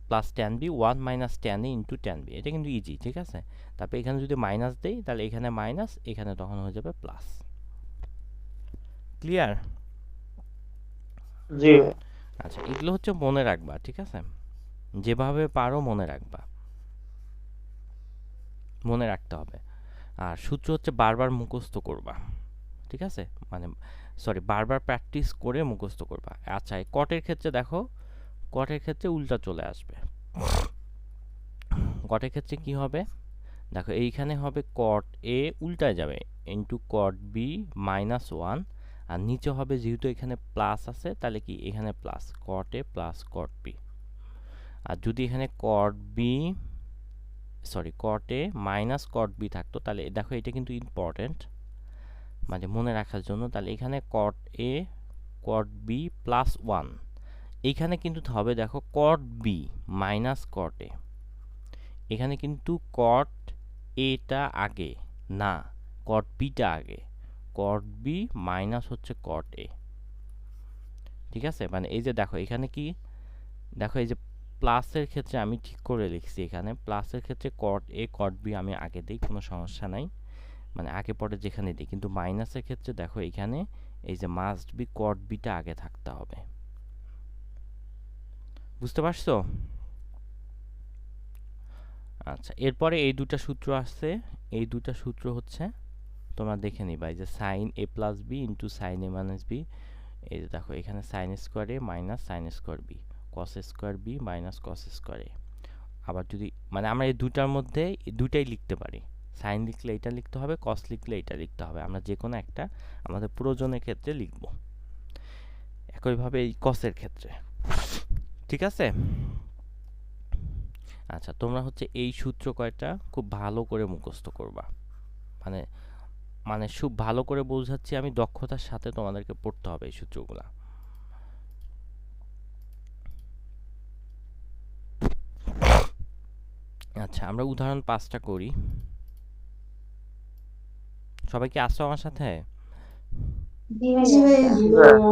plus tan B, 1 minus tan A into tan B, এটা কিন্তু ইজি। ঠিক আছে, তারপর এখানে যদি মাইনাস দেই তাহলে এখানে মাইনাস, এখানে তখন হয়ে যাবে প্লাস। ক্লিয়ার? জি আচ্ছা এগুলো হচ্ছে মনে রাখবা। ঠিক আছে, যেভাবে পারো মনে রাখবা, মনে রাখতে হবে। আর সূত্র হচ্ছে বারবার মুখস্থ করবা। ঠিক আছে, মানে সরি বারবার প্র্যাকটিস করে মুখস্থ করবা। আচ্ছা এই কটের ক্ষেত্রে দেখো, কটের ক্ষেত্রে উল্টা চলে আসবে। কটের ক্ষেত্রে কি হবে দেখো, এইখানে হবে কট এ উল্টায় যাবে ইন্টু কট বি মাইনাস 1, আর নিচে হবে যেহেতু এখানে প্লাস আছে তাহলে কি এখানে প্লাস কট এ প্লাস কট বি। আর যদি এখানে কট বি সরি কট এ মাইনাস কট বি থাকতো তাহলে দেখো এটা কিন্তু ইম্পর্টেন্ট, মানে মনে রাখার জন্য। তাহলে এখানে কট এ কট বি প্লাস 1, এইখানে কিন্তু হবে দেখো কট বি মাইনাস কট এ, এখানে কিন্তু কট এটা আগে না, কট বিটা আগে, কট বি মাইনাস হচ্ছে কট এ। ঠিক আছে, মানে এই যে দেখো এখানে কি দেখো, এই যে প্লাসের ক্ষেত্রে আমি ঠিক করে লিখছি, এখানে প্লাসের ক্ষেত্রে কট এ কট বি আমি আগে দিই, কোনো সমস্যা নাই, মানে আগে পরে যেখানে দিই। কিন্তু মাইনাসের ক্ষেত্রে দেখো এখানে এই যে মাস্ট বি কট বিটা আগে থাকতে হবে। বুঝতে পারছো? আচ্ছা এরপরে এই দুটা সূত্র আসছে, এই দুটা সূত্র হচ্ছে তোমরা দেখে নিবা, এই যে sine A plus B into sine A minus B. এই যে দেখো এখানে sine square A minus sine square B, cos square B minus cos square A. আবার যদি মানে আমরা এই দুটার মধ্যে দুইটাই লিখতে পারি, সাইন লিখলে এটা লিখতে হবে, কস লিখলে এটা লিখতে হবে, আমরা যে কোনো একটা আমাদের প্রয়োজনের ক্ষেত্রে লিখব। একইভাবে এই কসের ক্ষেত্রে। ঠিক আছে, আচ্ছা, তোমরা হচ্ছে এই সূত্র কয়টা খুব ভালো করে মুখস্থ করবা। মানে মানে খুব ভালো করে বোঝাচ্ছি আমি, দক্ষতার সাথে তোমাদেরকে পড়তে হবে এই সূত্রগুলা। আচ্ছা, আমরা উদাহরণ 5টা করি। সবাই কি আসছো আমার সাথে? জি ভাইয়া।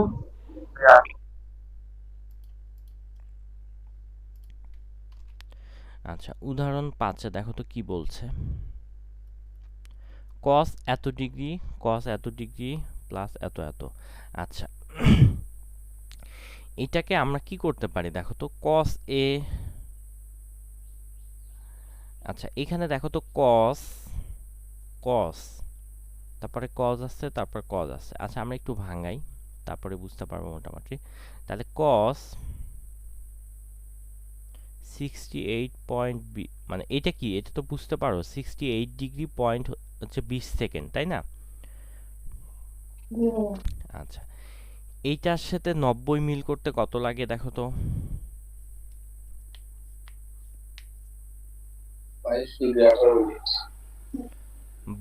আচ্ছা, উদাহরণ 5-এ দেখো তো কি বলছে। cos এত ডিগ্রি, cos এত ডিগ্রি প্লাস এত এত। আচ্ছা, এটাকে আমরা কি করতে পারি দেখো তো, cos a। আচ্ছা, এখানে দেখো তো cos, cos, তারপরে cos আছে, তারপর cos আছে। আচ্ছা, আমরা একটু ভাঙাই, তারপরে বুঝতে পারবো মোটামুটি। তাহলে cos 68 পয়েন্ট মানে এটা কি, এটা তো বুঝতে পারো 68 ডিগ্রি পয়েন্ট হচ্ছে 20 সেকেন্ড, তাই না? জি ভাইয়া। আচ্ছা, এইটার সাথে 90 মিল করতে কত লাগে দেখো তো।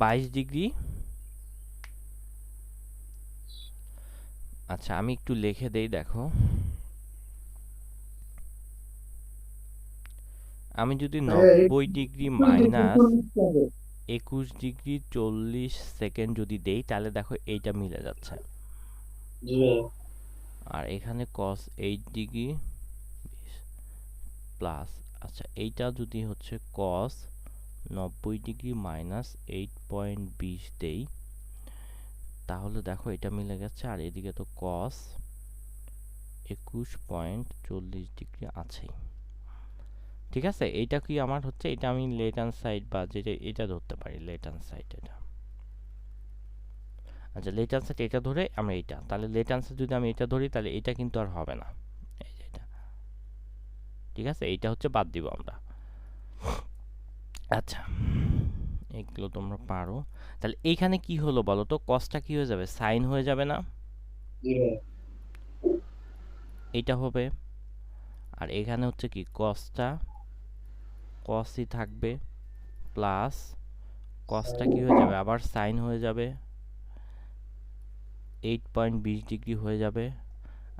22 ডিগ্রি। আচ্ছা, আমি একটু লিখে দেই দেখো। আমি যদি 90 ডিগ্রি মাইনাস 21 ডিগ্রি 40 সেকেন্ড যদি দেই, তাহলে দেখো এইটা মিলে যাচ্ছে। আর এখানে cos 8 ডিগ্রি প্লাস, আচ্ছা এইটা যদি হচ্ছে cos 90 ডিগ্রি মাইনাস 8.20 দেই, তাহলে দেখো এটা মিলে গেছে। আর এদিকে তো cos 21.40 ডিগ্রি আছেই। ঠিক আছে, এইটা কি আমার হচ্ছে, এটা আমি লেফট হ্যান্ড সাইড বা যেটা এটা ধরতে পারি, লেফট হ্যান্ড সাইড এটা। আচ্ছা, লেফট হ্যান্ড সাইড এটা ধরে আমরা এইটা, তাহলে লেফট হ্যান্ড সাইড যদি আমি এটা ধরি, তাহলে এটা কিন্তু আর হবে না, এই যে এটা। ঠিক আছে, এইটা হচ্ছে বাদ দিব আমরা। আচ্ছা, এগুলো তোমরা পারো। তাহলে এইখানে কি হলো বলো তো, কসটা কি হয়ে যাবে, সাইন হয়ে যাবে না? এইটা হবে। আর এখানে হচ্ছে কি, কসটা কসই থাকবে প্লাস কসটা কি হয়ে যাবে, আবার সাইন হয়ে যাবে, 8.20 ডিগ্রি হয়ে যাবে।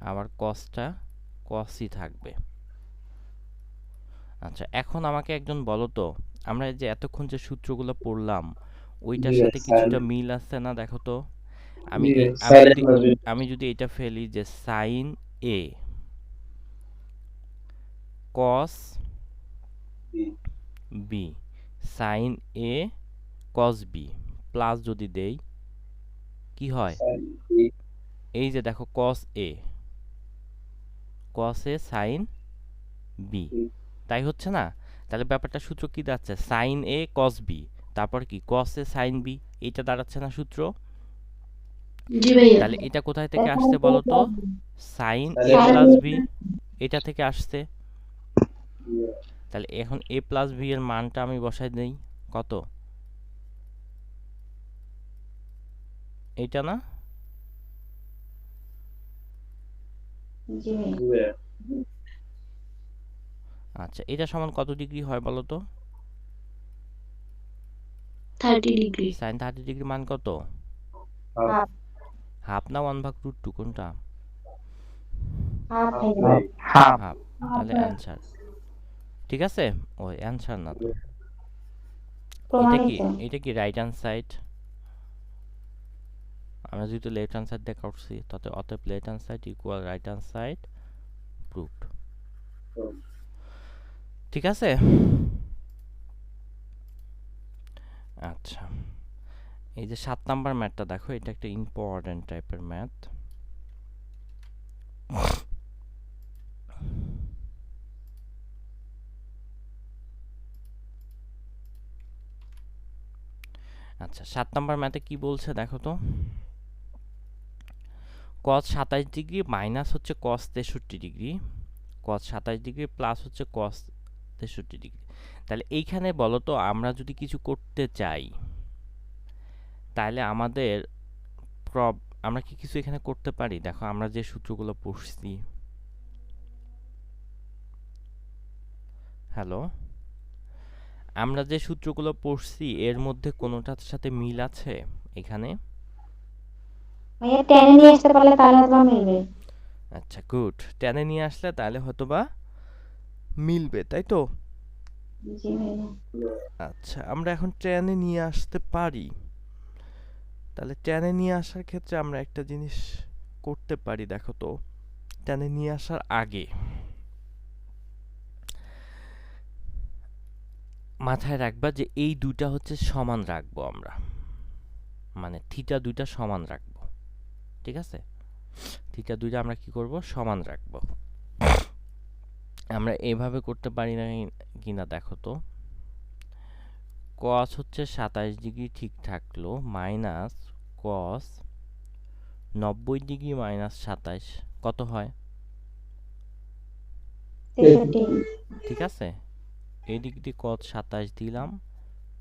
আবার কসটা কসই থাকবে। আচ্ছা, এখন আমাকে একজন বলো তো, আমরা এই যে এতক্ষণ যে সূত্রগুলো পড়লাম, ওইটার সাথে কিছুটা মিল আছে না দেখো তো। আমি আমি যদি এটা ফেলি যে সাইন এ কস বি, সাইন এ কস বি প্লাস যদি দেই, কি হয়? এই যে দেখো কস এ সাইন বি, তাই হচ্ছে না? তাহলে ব্যাপারটা সূত্র কি দাঁড়াচ্ছে, সাইন এ কস বি, তারপর কি কস এ সাইন বি, এইটা দাঁড়াচ্ছে না সূত্র? জি ভাইয়া। তাহলে এটা কোথায় থেকে আসছে বলো তো, সাইন এ প্লাস বি, এটা থেকে আসছে। তাহলে এখন এ প্লাস বি এর মানটা আমি বসাই দেই, কত? এইটা না? জি ভাইয়া। আচ্ছা, এটা সমান কত ডিগ্রি হয় বলো তো? 30 ডিগ্রি। সাইন 30 ডিগ্রি মান কত? হাফ। হাফ না 1/√2 কোনটা? হাফ ভাইয়া। হাফ। হাফ। তাহলে অ্যানসার। ঠিক আছে, ওই অ্যানসার না তো। প্রমাণিত। এটা কি রাইট হ্যান্ড সাইড? আমরা যেহেতু লেফট হ্যান্ড সাইড দিয়ে করছি, তাতে অতএব left hand side equal right hand side, proved. ঠিক আছে। আচ্ছা, এই যে 7 নাম্বার ম্যাথটা দেখো, এটা একটা ইম্পর্টেন্ট টাইপের ম্যাথ। আচ্ছা, 7 নাম্বার ম্যাথে কি বলছে দেখো তো, cos 27 ডিগ্রি মাইনাস হচ্ছে cos 63 degree, cos 27 degree plus হচ্ছে cos 63 ডিগ্রি। তাহলে এইখানে বলো তো, আমরা যদি কিছু করতে চাই, তাহলে আমাদের আমরা কি কিছু এখানে করতে পারি? দেখো আমরা যে সূত্রগুলো পড়ছি, হ্যালো, আমরা যে সূত্রগুলো পড়ছি এর মধ্যে কোনোটার সাথে মিল আছে এখানে? ভাইয়া টেনে নিয়ে আসতে পারলে তাহলে হয়তো বা মিলবে। আচ্ছা গুড, টেনে নিয়ে আসলে তাহলে হয়তোবা মিলবে, তাই তো? জি ভাইয়া। আচ্ছা আমরা এখন টেনে নিয়ে আসতে পারি। তাহলে টেনে নিয়ে আসার ক্ষেত্রে আমরা একটা জিনিস করতে পারি, দেখো তো। টেনে নিয়ে আসার আগে মাথায় রাখবা যে এই দুইটা হচ্ছে সমান রাখবো আমরা, মানে থিটা দুইটা সমান রাখবো, ঠিক আছে? থিটা দুইটা আমরা কি করব, সমান রাখবো। আমরা এইভাবে করতে পারি না কিনা দেখো তো। কস হচ্ছে 27 ডিগ্রি ঠিক থাকলো মাইনাস কস 90 ডিগ্রি মাইনাস 27 কত হয়? 63। ঠিক আছে, এই দিক দিয়ে কস 27 দিলাম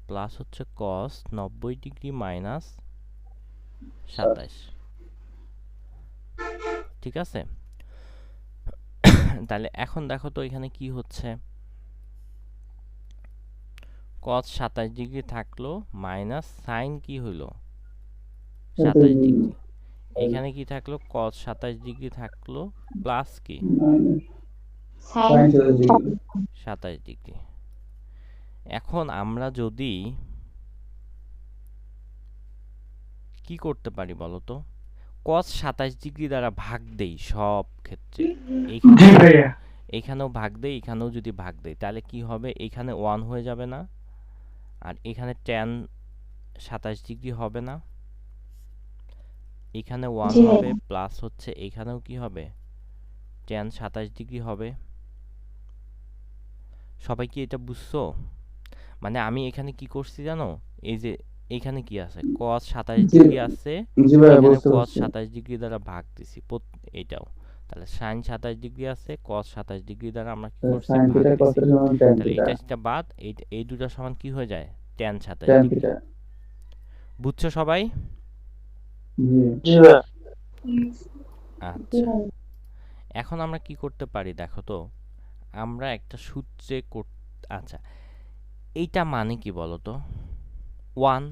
প্লাস হচ্ছে কস 90 ডিগ্রি মাইনাস 27, ঠিক আছে? তাহলে এখন দেখো তো এখানে কি হচ্ছে, কস 27 ডিগ্রি থাকলো মাইনাস সাইন কি হইলো 27 ডিগ্রি, এখানে কি থাকলো কস 27 ডিগ্রি থাকলো প্লাস কি সাইন 27 ডিগ্রি। এখন আমরা যদি কি করতে পারি বলো তো, কস 27 ডিগ্রি দ্বারা ভাগ দেই সব ক্ষেত্রে, জি ভাইয়া। এইখানেও ভাগ দেই, এখানেও যদি ভাগ দেই তাহলে কি হবে, এখানে 1 হয়ে যাবে না, আর এখানে tan 27 ডিগ্রি হবে না, এখানে 1 জি হবে ভাইয়া। প্লাস হচ্ছে এখানেও কি হবে, tan 27 ডিগ্রি হবে। সবাই কি এটা বুঝছো? মানে আমি এখানে কি করছি জানো, এই যে এখানে কি আছে, cos 27 জি ডিগ্রি আছে, জি ভাইয়া, এখানে বুঝতে cos পারছি। 27 ডিগ্রি দ্বারা ভাগ দিছি এটাও। তাহলে sin 27 ডিগ্রি আছে, cos 27 ডিগ্রি দ্বারা আমরা কি করছি, সাইন ভাগ থিটা কস দিছি। থিটা সমান ট্যান তাহলে থিটা। এটা বাদ, এই দুটো সমান কি হয়ে যায়, tan 27 ট্যান ডিগ্রি। থিটা। বুঝছো সবাই? জি। জি আচ্ছা, ভাইয়া। এখন আমরা কি করতে পারি দেখো তো, আমরা একটা সূত্রে আচ্ছা এইটা মানে কি বলো তো, 1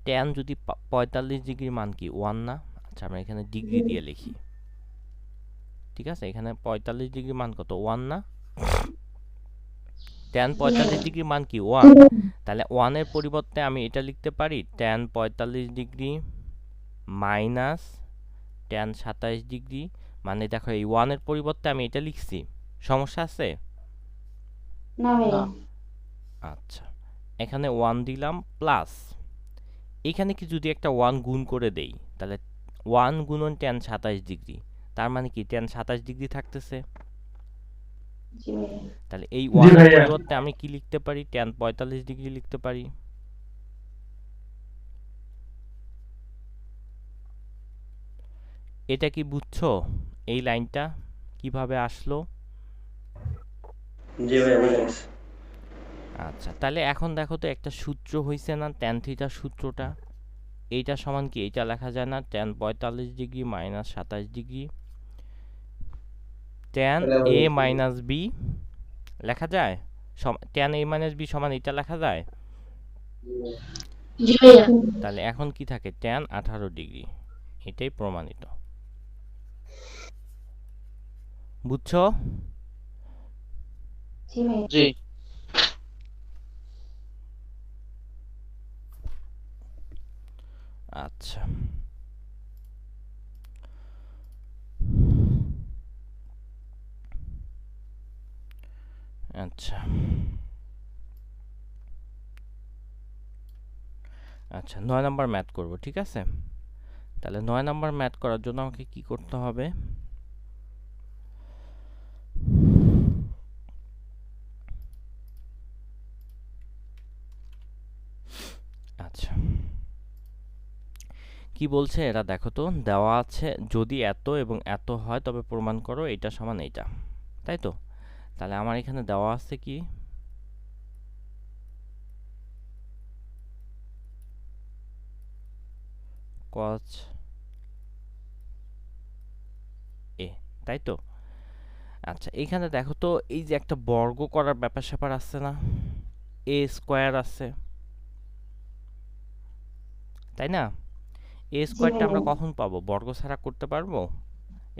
tan যদি 45 ডিগ্রির মান কি 1 না? আচ্ছা আমরা এখানে ডিগ্রি দিয়ে লিখি, ঠিক আছে? এখানে 45 ডিগ্রির মান কত, 1 না? tan 45 ডিগ্রির মান কি 1, তাহলে 1 এর পরিবর্তে আমি এটা লিখতে পারি tan 45 degree minus tan 27 degree, মানে দেখো এই 1 এর পরিবর্তে আমি এটা লিখছি, সমস্যা আছে? না ভাইয়া। আচ্ছা এখানে 1 দিলাম প্লাস এখানে কি যদি একটা 1 গুণ করে দেই তাহলে 1 গুণন tan 27 ডিগ্রি, তার মানে কি tan 27 ডিগ্রি থাকতেছে। জি ভাইয়া। তাহলে এই জি 1 এর ভাইয়া। পরিবর্তে আমি কি লিখতে পারি, tan 45 ডিগ্রি লিখতে পারি। এটা কি বুঝছো, এই লাইনটা কিভাবে আসলো? জি ভাইয়া, বুঝে গেছি। আচ্ছা তাহলে এখন দেখো তো একটা সূত্র হইছে না tan থিটার সূত্রটা, এইটা সমান কি এইটা লেখা যায় না, tan 45 degree minus 27 degree tan a minus b লেখা যায়, tan a মাইনাস b সমান এটা লেখা যায়। জি ভাইয়া। তাহলে এখন কি থাকে, tan 18 ডিগ্রি, এটাই প্রমাণিত। বুঝছো? জি ভাইয়া। জি। আচ্ছা আচ্ছা আচ্ছা 9 নাম্বার ম্যাথ করব, ঠিক আছে? তাহলে 9 নাম্বার ম্যাথ করার জন্য আমাকে কি করতে হবে, আচ্ছা কি বলছে এরা দেখো তো, দেওয়া আছে যদি এত এবং এত হয় তবে প্রমাণ করো এটা সমান এইটা, তাই তো? তাহলে আমার এখানে দেওয়া আছে কি, cos a, তাই তো? আচ্ছা এখানে দেখো তো এই যে একটা বর্গ করার ব্যাপার স্যাপার আছে না, এ স্কোয়ার আছে, তাই না? এ স্কোয়ারটা আমরা কখন পাবো? বর্গ ছাড়া করতে পারবো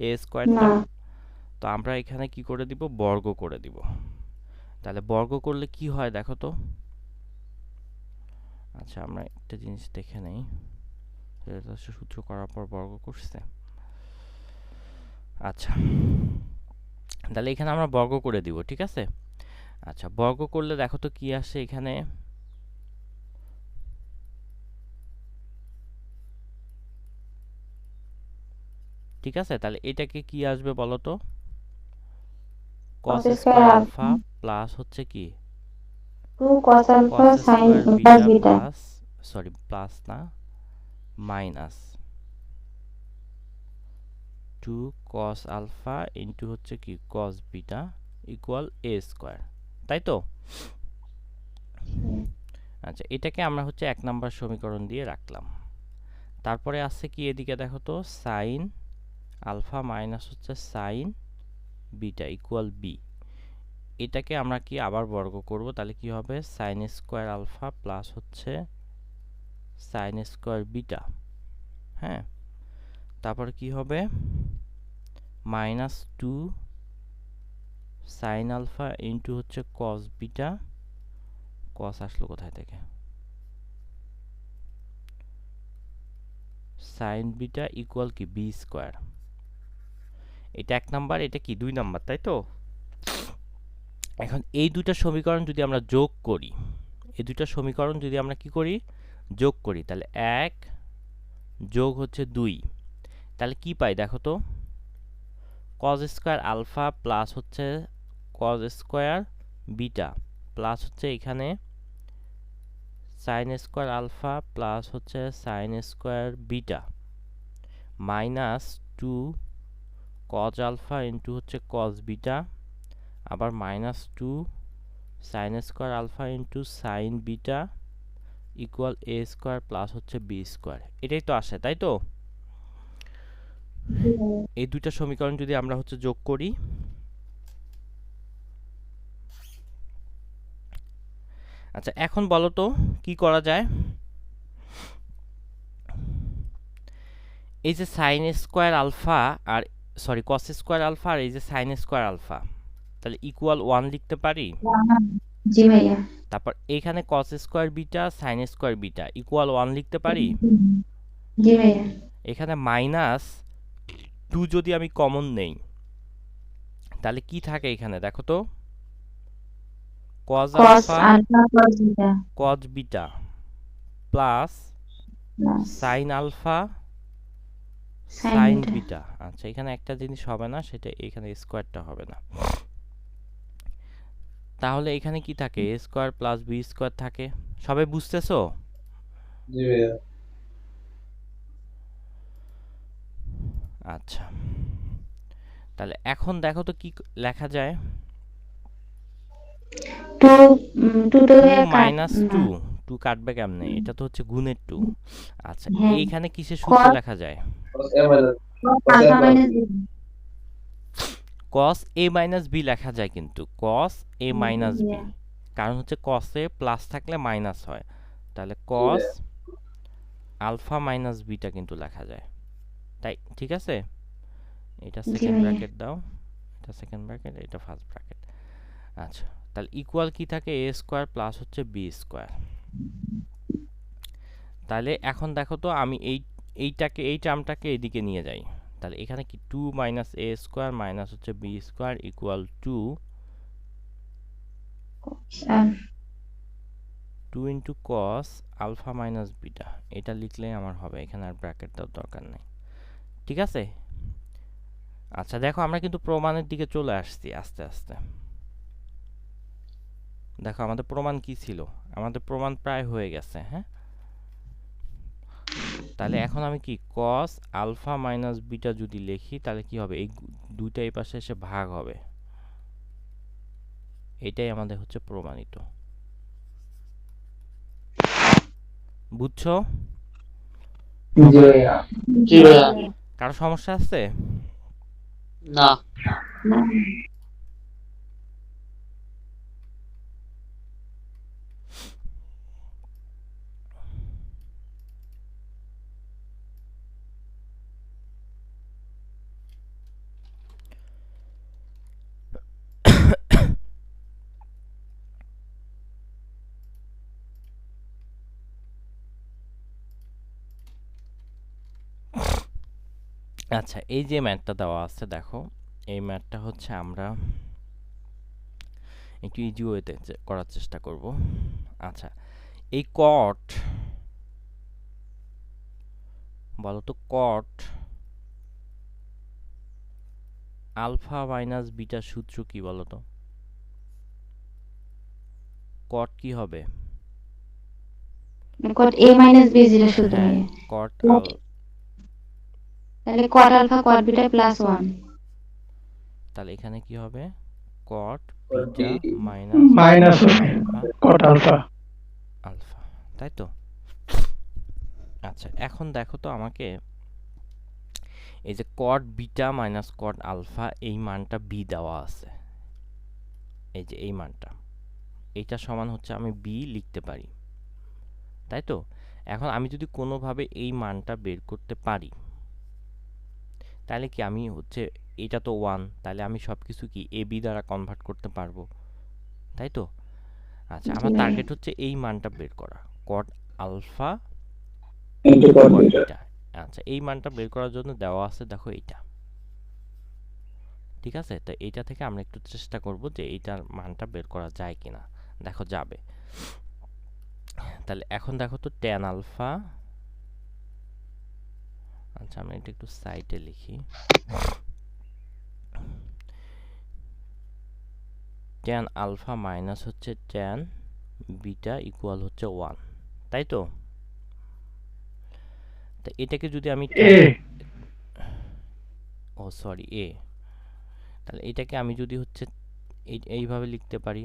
এ স্কোয়ারটা? না তো আমরা এখানে কি করে দিব? বর্গ করে দিব। তাহলে বর্গ করলে কি হয় দেখো তো। আচ্ছা আমরা একটা জিনিস দেখে নেই, সেটা হচ্ছে সূত্র করার পর বর্গ করছে। আচ্ছা তাহলে এখানে আমরা বর্গ করে দিব, ঠিক আছে? আচ্ছা বর্গ করলে দেখো তো কি আসে এখানে। ঠিক আছে, তাহলে এটাকে কি আসবে বলো তো? cos cos square square alpha plus হচ্ছে কি 2 cos আলফা cos sin square plus beta beta plus, sorry plus না, মাইনাস 2 cos আলফা ইনটু হচ্ছে কি cos beta equal a square, তাই তো? আচ্ছা এটাকে আমরা হচ্ছে 1 নাম্বার সমীকরণ দিয়ে রাখলাম। তারপরে আছে কি এদিকে দেখো তো, sin আলফা মাইনাস হচ্ছে sin বিটা ইকুয়াল b। এটাকে আমরা কি আবার বর্গ করব, তাহলে কি হবে sin স্কয়ার আলফা প্লাস হচ্ছে sin স্কয়ার বিটা। হ্যাঁ, তারপরে কি হবে মাইনাস 2 sin আলফা ইনটু হচ্ছে cos বিটা, cos আসলো কোথায় থেকে, sin বিটা ইকুয়াল কি b স্কয়ার। এটা 1 নাম্বার, এটা কি 2 নাম্বার, তাই তো? এখন এই দুইটা সমীকরণ যদি আমরা যোগ করি, এই দুইটা সমীকরণ যদি আমরা কি করি যোগ করি, তাহলে 1 যোগ হচ্ছে 2, তাহলে কি পাই দেখো তো, cos স্কয়ার আলফা প্লাস হচ্ছে cos স্কয়ার বিটা প্লাস হচ্ছে এখানে sin স্কয়ার আলফা প্লাস হচ্ছে sin square beta minus 2 cos alpha into হচ্ছে cos বিটা, আবার minus 2 sin square alpha into sin beta equal a square plus হচ্ছে b স্কয়ার। এটাই তো আসে, তাই তো? এই দুইটা সমীকরণ যদি আমরা হচ্ছে যোগ করি, আচ্ছা এখন বলো তো কি করা যায়। এই যে sin স্কয়ার আলফা আর সরি cos স্কয়ার আলফা আর এই যে sin স্কয়ার আলফা, তাহলে ইকুয়াল 1 লিখতে পারি। জি ভাইয়া তারপর এইখানে cos square beta sin square beta equal 1 লিখতে পারি। জি ভাইয়া এখানে মাইনাস 2 যদি আমি কমন নেই, তাহলে কি থাকে এখানে দেখো তো, cos cos alpha alpha cos beta cos beta plus plus sin alpha sin sin beta beta. আচ্ছা এখানে একটা জিনিস হবে না, সেটা এখানে স্কয়ারটা হবে না। তাহলে এখানে কি থাকে, a square plus b square থাকে। সবাই বুঝতেছো? জি ভাইয়া। আচ্ছা তাহলে এখন দেখো তো কি লেখা যায়। 2 2 তো 2 ভাইয়া মাইনাস না 2 কাটবে কেমনে, এটা তো হচ্ছে গুণের 2। আচ্ছা হ্যাঁ এইখানে কিসের সূত্র cos লেখা যায়, alpha minus cos a minus b লেখা যায়, কিন্তু cos a মাইনাস b, কারণ হচ্ছে cos a প্লাস থাকলে মাইনাস হয়, তাহলে cos আলফা মাইনাস বিটা কিন্তু লেখা যায়, তাই ঠিক আছে? এটা জি সেকেন্ড ভাইয়া ব্র্যাকেট দাও, এটা সেকেন্ড ব্র্যাকেট, এটা ফার্স্ট ব্র্যাকেট। আচ্ছা তাহলে ইকুয়াল কি থাকে, a স্কয়ার প্লাস হচ্ছে b স্কয়ার। তাহলে এখন দেখো তো আমি এইটাকে এই টার্মটাকে এদিকে নিয়ে যাই, তাহলে এখানে কি 2 মাইনাস a স্কয়ার মাইনাস হচ্ছে b square equal 2 into cos alpha minus beta. এটা লিখলেই আমার হবে, এখানে আর ব্র্যাকেট দেওয়ার দরকার নাই, ঠিক আছে? আচ্ছা দেখো আমরা কিন্তু প্রমাণের দিকে চলে আসছি আস্তে আস্তে। দেখো আমাদের প্রমাণ কি ছিল, আমাদের প্রমাণ প্রায় হয়ে গেছে। হ্যাঁ, তাহলে এখন আমি কি cos আলফা মাইনাস বিটা যদি লিখি, তাহলে কি হবে, এই দুইটা এই পাশে এসে ভাগ হবে, এটাই আমাদের হচ্ছে প্রমাণিত। বুঝছো? জি ভাইয়া। জি ভাইয়া। কারো সমস্যা আছে? না। না আচ্ছা, এই যে ম্যাথটা দেওয়া আছে দেখো, এই ম্যাথটা হচ্ছে আমরা একটু ইজি ওয়েতে করার চেষ্টা করব। আচ্ছা, এই কট, বলো তো কট আলফা মাইনাস বিটা সূত্র কি বলো তো? কট কি হবে? কট a মাইনাস b যেটা সূত্র হ্যাঁ, হয়। কট তাহলে cot alpha cot beta plus 1। তাহলে এখানে কি হবে? Cot beta minus minus alpha cot alpha. Alpha, তাই তো? আচ্ছা, এখন দেখো তো আমাকে এই যে cot beta minus cot alpha, এই মানটা বি দেওয়া আছে, এই যে এই মানটা, এইটা সমান হচ্ছে আমি বি লিখতে পারি, তাই তো? এখন আমি যদি কোনোভাবে এই মানটা বের করতে পারি, তাহলে কি আমি হচ্ছে, এটা তো 1, তাহলে আমি সব কিছু কি এ বি দ্বারা কনভার্ট করতে পারবো, তাই তো? আচ্ছা, আমার জি। টার্গেট হচ্ছে এই মানটা বের করা, কট আলফা ইনটু কট কট বিটা। বিটা। আচ্ছা, এই মানটা বের করার জন্য দেওয়া আছে দেখো এইটা, ঠিক আছে? তো এইটা থেকে আমরা একটু চেষ্টা করব যে এইটার মানটা বের করা যায় কিনা। দেখো যাবে। তাহলে এখন দেখো তো tan আলফা, আচ্ছা আমরা এটা একটু সাইডে লিখি, tan আলফা মাইনাস হচ্ছে tan বিটা ইকুয়াল হচ্ছে 1, তাই তো? তো এটাকে যদি আমি এ ও সরি এ, তাহলে এটাকে আমি যদি হচ্ছে এইভাবে লিখতে পারি,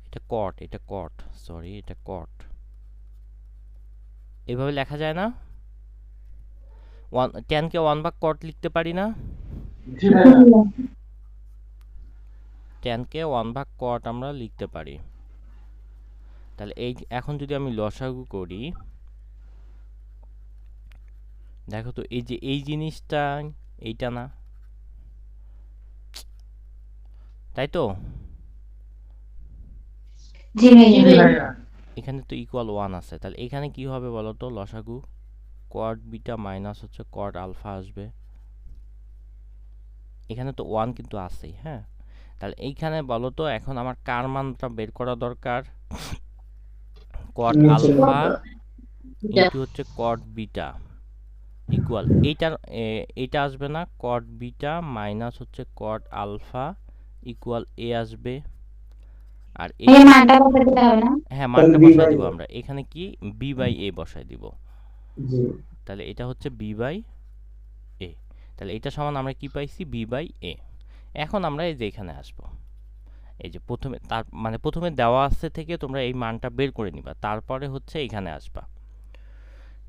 এটা কট, এটা কট, সরি এটা কট, এভাবে লেখা যায় না? 10 কে 1 ভাগ কট লিখতে পারি না? 10 কে 1 ভাগ কট আমরা লিখতে পারি। তাহলে এই এখন যদি আমি লসাগু করি, দেখো তো এই যে এই জিনিসটা এইটা না, তাই তো? জি ভাইয়া। এখানে তো ইকুয়াল 1 আছে, তাহলে এখানে কি হবে বলো তো লসাগু? কট বিটা মাইনাস হচ্ছে কট আলফা আসবে, এখানে তো 1 কিন্তু আছেই, হ্যাঁ? তাহলে এইখানে বলো তো এখন আমার কার মানটা বের করা দরকার? কট আলফা ইনটু হচ্ছে কট বিটা ইকুয়াল এইটা আসবে না, কট বিটা মাইনাস হচ্ছে কট আলফা ইকুয়াল এ আসবে, আর এই মানটা কত দিতে হবে না? হ্যাঁ মানটা বসাই দিব আমরা এখানে, কি বি বাই এ বসাই দিব, তাহলে এটা হচ্ছে বি বাই এ, তাহলে এটা সমান আমরা কি পাইছি? বি বাই এ। এখন আমরা এই যে এখানে আসবো, এই যে প্রথমে তার মানে প্রথমে দেওয়া আছে থেকে তোমরা এই মানটা বের করে নিবা, তারপরে হচ্ছে এখানে আসবা,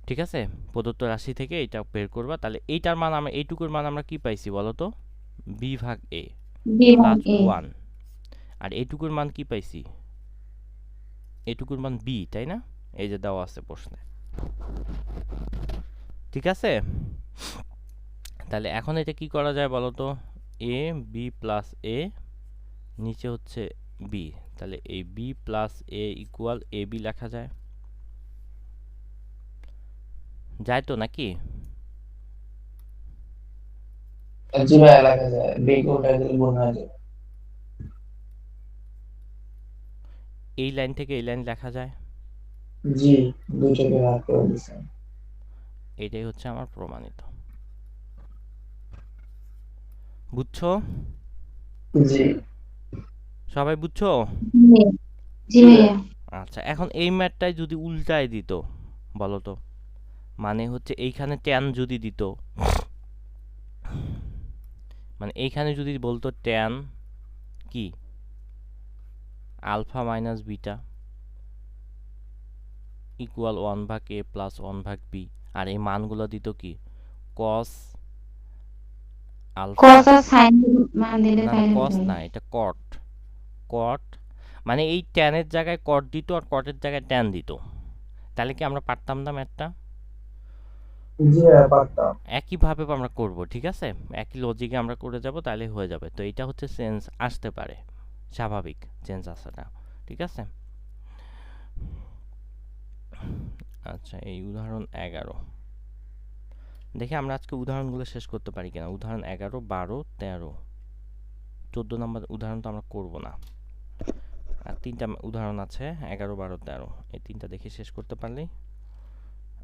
ঠিক আছে? প্রদত্ত রাশি থেকে এটা বের করবা, তাহলে এইটার মান আমরা, এইটুকুর মান আমরা কি পাইছি বলো তো? বি ভাগ এ বি ভাগ প্লাস এ। 1, আর এইটুকুর মান কি পাইছি? এইটুকুর মান বি, তাই না? এই যে দেওয়া আছে প্রশ্নে, ঠিক আছে? তাহলে এখন এটা কি করা যায় বলো তো? এ বি প্লাস এ, নিচে হচ্ছে বি, তাহলে এই B plus A equal A B লেখা যায়, যায় তো নাকি? জি ভাইয়া লেখা যায়, বি কে উঠাই দিলে গুণ হয়ে যাবে। এই লাইন থেকে এই লাইন লেখা যায়, জি, দুইটাকে ভাগ করে দিছেন। এটাই হচ্ছে আমার প্রমাণিত। বুঝছো? জি সবাই বুঝছো? জি। জি ভাইয়া। আচ্ছা, এখন এই ম্যাথটাই যদি উল্টায় দিত বলো তো, মানে হচ্ছে এইখানে ট্যান যদি দিত, মানে এইখানে যদি বলতো ট্যান কি আলফা মাইনাস বিটা ইকুয়াল 1 ভাগ এ প্লাস 1 ভাগ বি, আর এই মানগুলো দিত কি কস আলফা, কস আর সাইন মান দিলে না না তাহলে কস হবে। না, এটা কট, কট মানে এই ট্যানের জায়গায় কট দিত আর কটের জায়গায় ট্যান দিত, তাহলে কি আমরা পারতাম না ম্যাথটা? জি ভাইয়া পারতাম। একইভাবে আমরা করব, ঠিক আছে? একই লজিকে আমরা করে যাব, তাহলে হয়ে যাবে। তো এটা হচ্ছে চেঞ্জ আসতে পারে, স্বাভাবিক চেঞ্জ আসাটা, ঠিক আছে? আচ্ছা এই উদাহরণ 11 দেখি আমরা আজকে উদাহরণগুলো শেষ করতে পারি কিনা। উদাহরণ 11, 12, 13, 14 নম্বর উদাহরণ তো আমরা করব না। আর 3টা উদাহরণ আছে 11, 12, 13, এই 3টা দেখে শেষ করতে পারলেই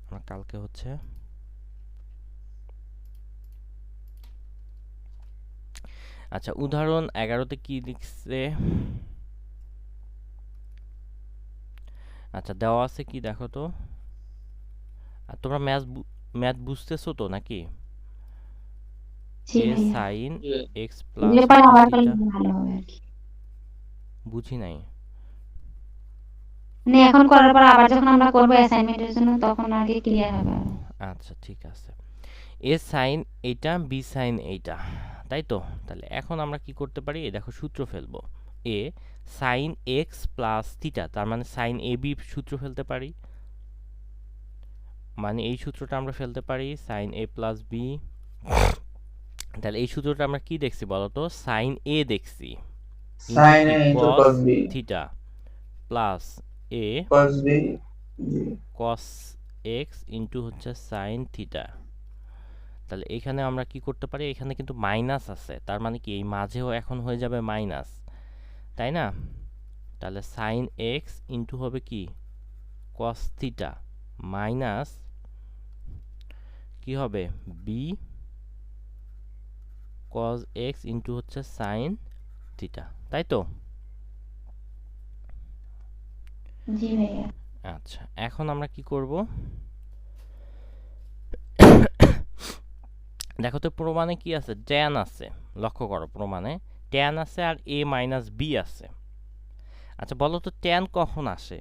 আমরা কালকে হচ্ছে আচ্ছা উদাহরণ 11তে কি লিখছে, আচ্ছা দেওয়া আছে কি দেখো তো। আর তোমরা ম্যাথ বুঝতেছো তো নাকি? জি a ভাইয়া, sin জি x প্লাস এগুলো পরে আবার করলে থিটা ভালো হবে আর কি। বুঝি নাই। মানে এখন করার পর আবার যখন আমরা করবো অ্যাসাইনমেন্টের জন্য তখন আর কি ক্লিয়ার হবে আরো। আচ্ছা ঠিক আছে, a sin এইটা b sin এইটা, তাই তো। তাহলে এখন আমরা কি করতে পারি, এই দেখো সূত্র ফেলবো। a sin x plus theta, তার মানে sin ab সূত্র ফেলতে পারি, মানে এই সূত্রটা আমরা ফেলতে পারি sin a প্লাস b। তাহলে এই সূত্রটা আমরা কি দেখছি বলতো, sin a দেখছি sin ইন্টু A কি into cos cos B theta plus a cos B G cos x into হচ্ছে sin থিটা। তাহলে এখানে আমরা কি করতে পারি, এখানে কিন্তু মাইনাস আছে, তার মানে কি এই মাঝেও এখন হয়ে যাবে মাইনাস, তাই না। তাহলে sin x ইন্টু হবে কি cos থিটা মাইনাস কি হবে b cos x ইন্টু হচ্ছে sin থিটা, তাই তো। জি ভাইয়া, আচ্ছা এখন আমরা কি করব, দেখো তো প্রমাণে কি আছে, tan আছে, লক্ষ্য করো প্রমাণে tan আছে আর a মাইনাস b আছে। আচ্ছা বলো তো tan কখন আসে,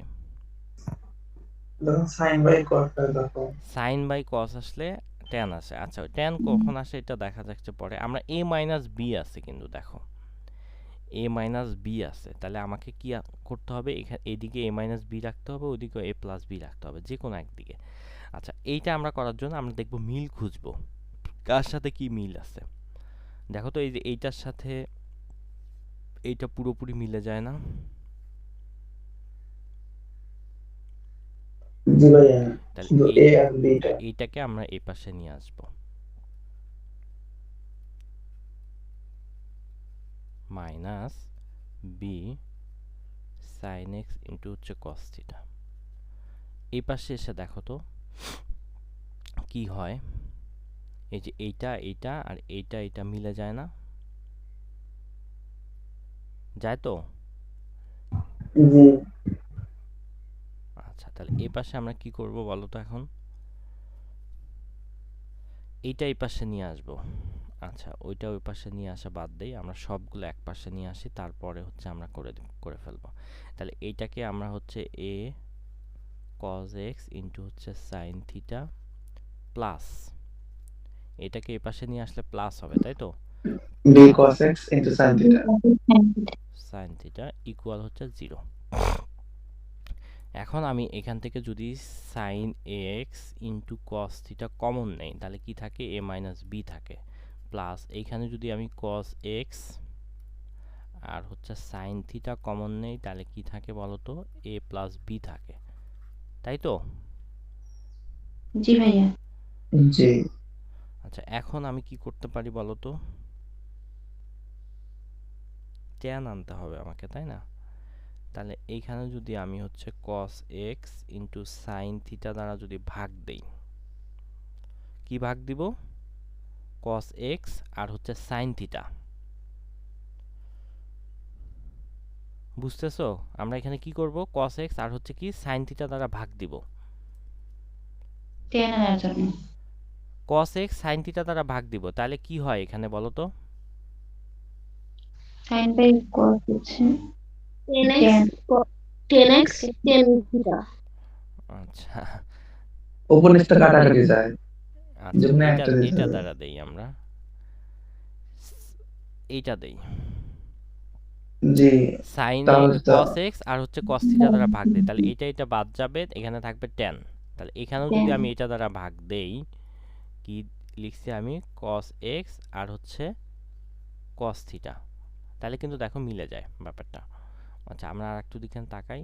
যখন sin by cos টা দেখো sin বাই cos আসলে tan আসে। আচ্ছা tan কখন আসে এটা দেখা যাচ্ছে পরে। আমরা a মাইনাস b আছে কিন্তু দেখো a মাইনাস b আছে, তাহলে আমাকে কি করতে হবে, এখানে এদিকে a মাইনাস b রাখতে হবে, ওদিকে a প্লাস b রাখতে হবে, যে কোনো একদিকে। আচ্ছা এইটা আমরা করার জন্য আমরা দেখব মিল খুঁজবো, কার সাথে কি মিল আছে। দেখো তো এই যে এইটার সাথে এইটা পুরোপুরি মিলে যায় না, জি ভাইয়া তাহলে শুধু এই A আর B টা এইটাকে আমরা এই পাশে নিয়ে আসবো, minus b sin x into হচ্ছে cos থিটা। এই পাশে এসে দেখো তো কি হয়, এই যে এইটা এইটা আর এইটা এইটা মিলে যায় না, যায় তো। জি আচ্ছা তাহলে এই পাশে আমরা কি করব বলো তো, এখন এইটা এই পাশে নিয়ে আসবো। আচ্ছা ওইটা ওই পাশে নিয়ে আসা বাদ দেই, আমরা সবগুলো এক পাশে নিয়ে আসি, তারপরে হচ্ছে আমরা করে ফেলবো। তাহলে এইটাকে আমরা হচ্ছে a cos x ইন্টু হচ্ছে sin থিটা প্লাস, এটাকে এই পাশে নিয়ে আসলে প্লাস হবে, তাই তো। B cos x into sin theta sin theta equal হচ্ছে 0। এখন আমি এখান থেকে যদি sin ax into cos theta common নেই, তাহলে কি থাকে, a মাইনাস b থাকে, প্লাস এইখানে যদি আমি cos x আর হচ্ছে sin থিটা কমন নেই, তাহলে কি থাকে বলো তো, a প্লাস b থাকে, তাই তো। জি ভাইয়া, জি আচ্ছা এখন আমি কি করতে পারি বলো তো, tan আনতে হবে আমাকে, তাই না। তাহলে এইখানে যদি আমি হচ্ছে cos x into sin theta দ্বারা যদি ভাগ দেই, কি ভাগ দিব, cos x আর হচ্ছে sin থিটা, বুঝতেছো। আমরা এখানে কি করব, cos x আর হচ্ছে কি sin থিটা দ্বারা ভাগ দিব, টেন আনার জন্য। cos x sin থিটা দ্বারা ভাগ দিব, তাহলে কি হয় এখানে বলো তো, সাইন বাই কস হচ্ছে 10x 10x 10 theta আচ্ছা ওপর নিচটা কাটাকাটি যায় আচ্ছা যেকোনো এটা একটা দিতে এটা হবে। দ্বারা দেই আমরা, এইটা দেই জি sin তাহলে তো cos x আর হচ্ছে cos থিটা দ্বারা ভাগ দেই, তাহলে এটা বাদ যাবে, এখানে থাকবে tan। তাহলে এখানেও যদি আমি এটা দ্বারা ভাগ দেই, কি লিখছি আমি, cos x আর হচ্ছে cos থিটা, তাহলে কিন্তু দেখো মিলে যায় ব্যাপারটা। আচ্ছা আমরা আর একটু দিকে তাকাই,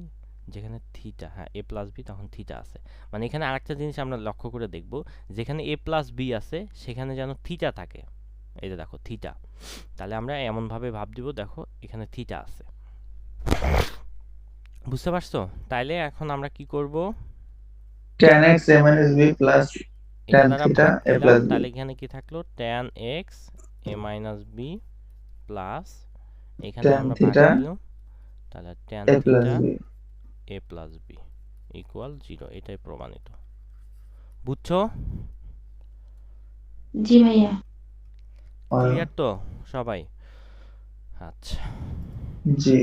যেখানে থিটা, হ্যাঁ এ প্লাস বি তখন থিটা আছে, মানে এখানে আরেকটা জিনিস আমরা লক্ষ্য করে দেখব, যেখানে এ প্লাস বি আছে সেখানে যেন থিটা থাকে। এই যে দেখো থিটা, তাহলে আমরা এমনভাবে ভাব দিব, দেখো এখানে থিটা আছে, বুঝতে পারছো? তাইলে এখন আমরা কি করব, tan x a minus b plus এটা tan দ্বারা theta ভাগ a দিলাম, plus b তাহলে এখানে কি থাকলো tan x a minus b plus এখানে tan আমরা ভাগ theta দিলাম, তাহলে tan a plus theta b a plus b equal 0, এটাই প্রমাণিত। বুঝছো? জি ভাইয়া। ক্লিয়ার তো সবাই? আচ্ছা জি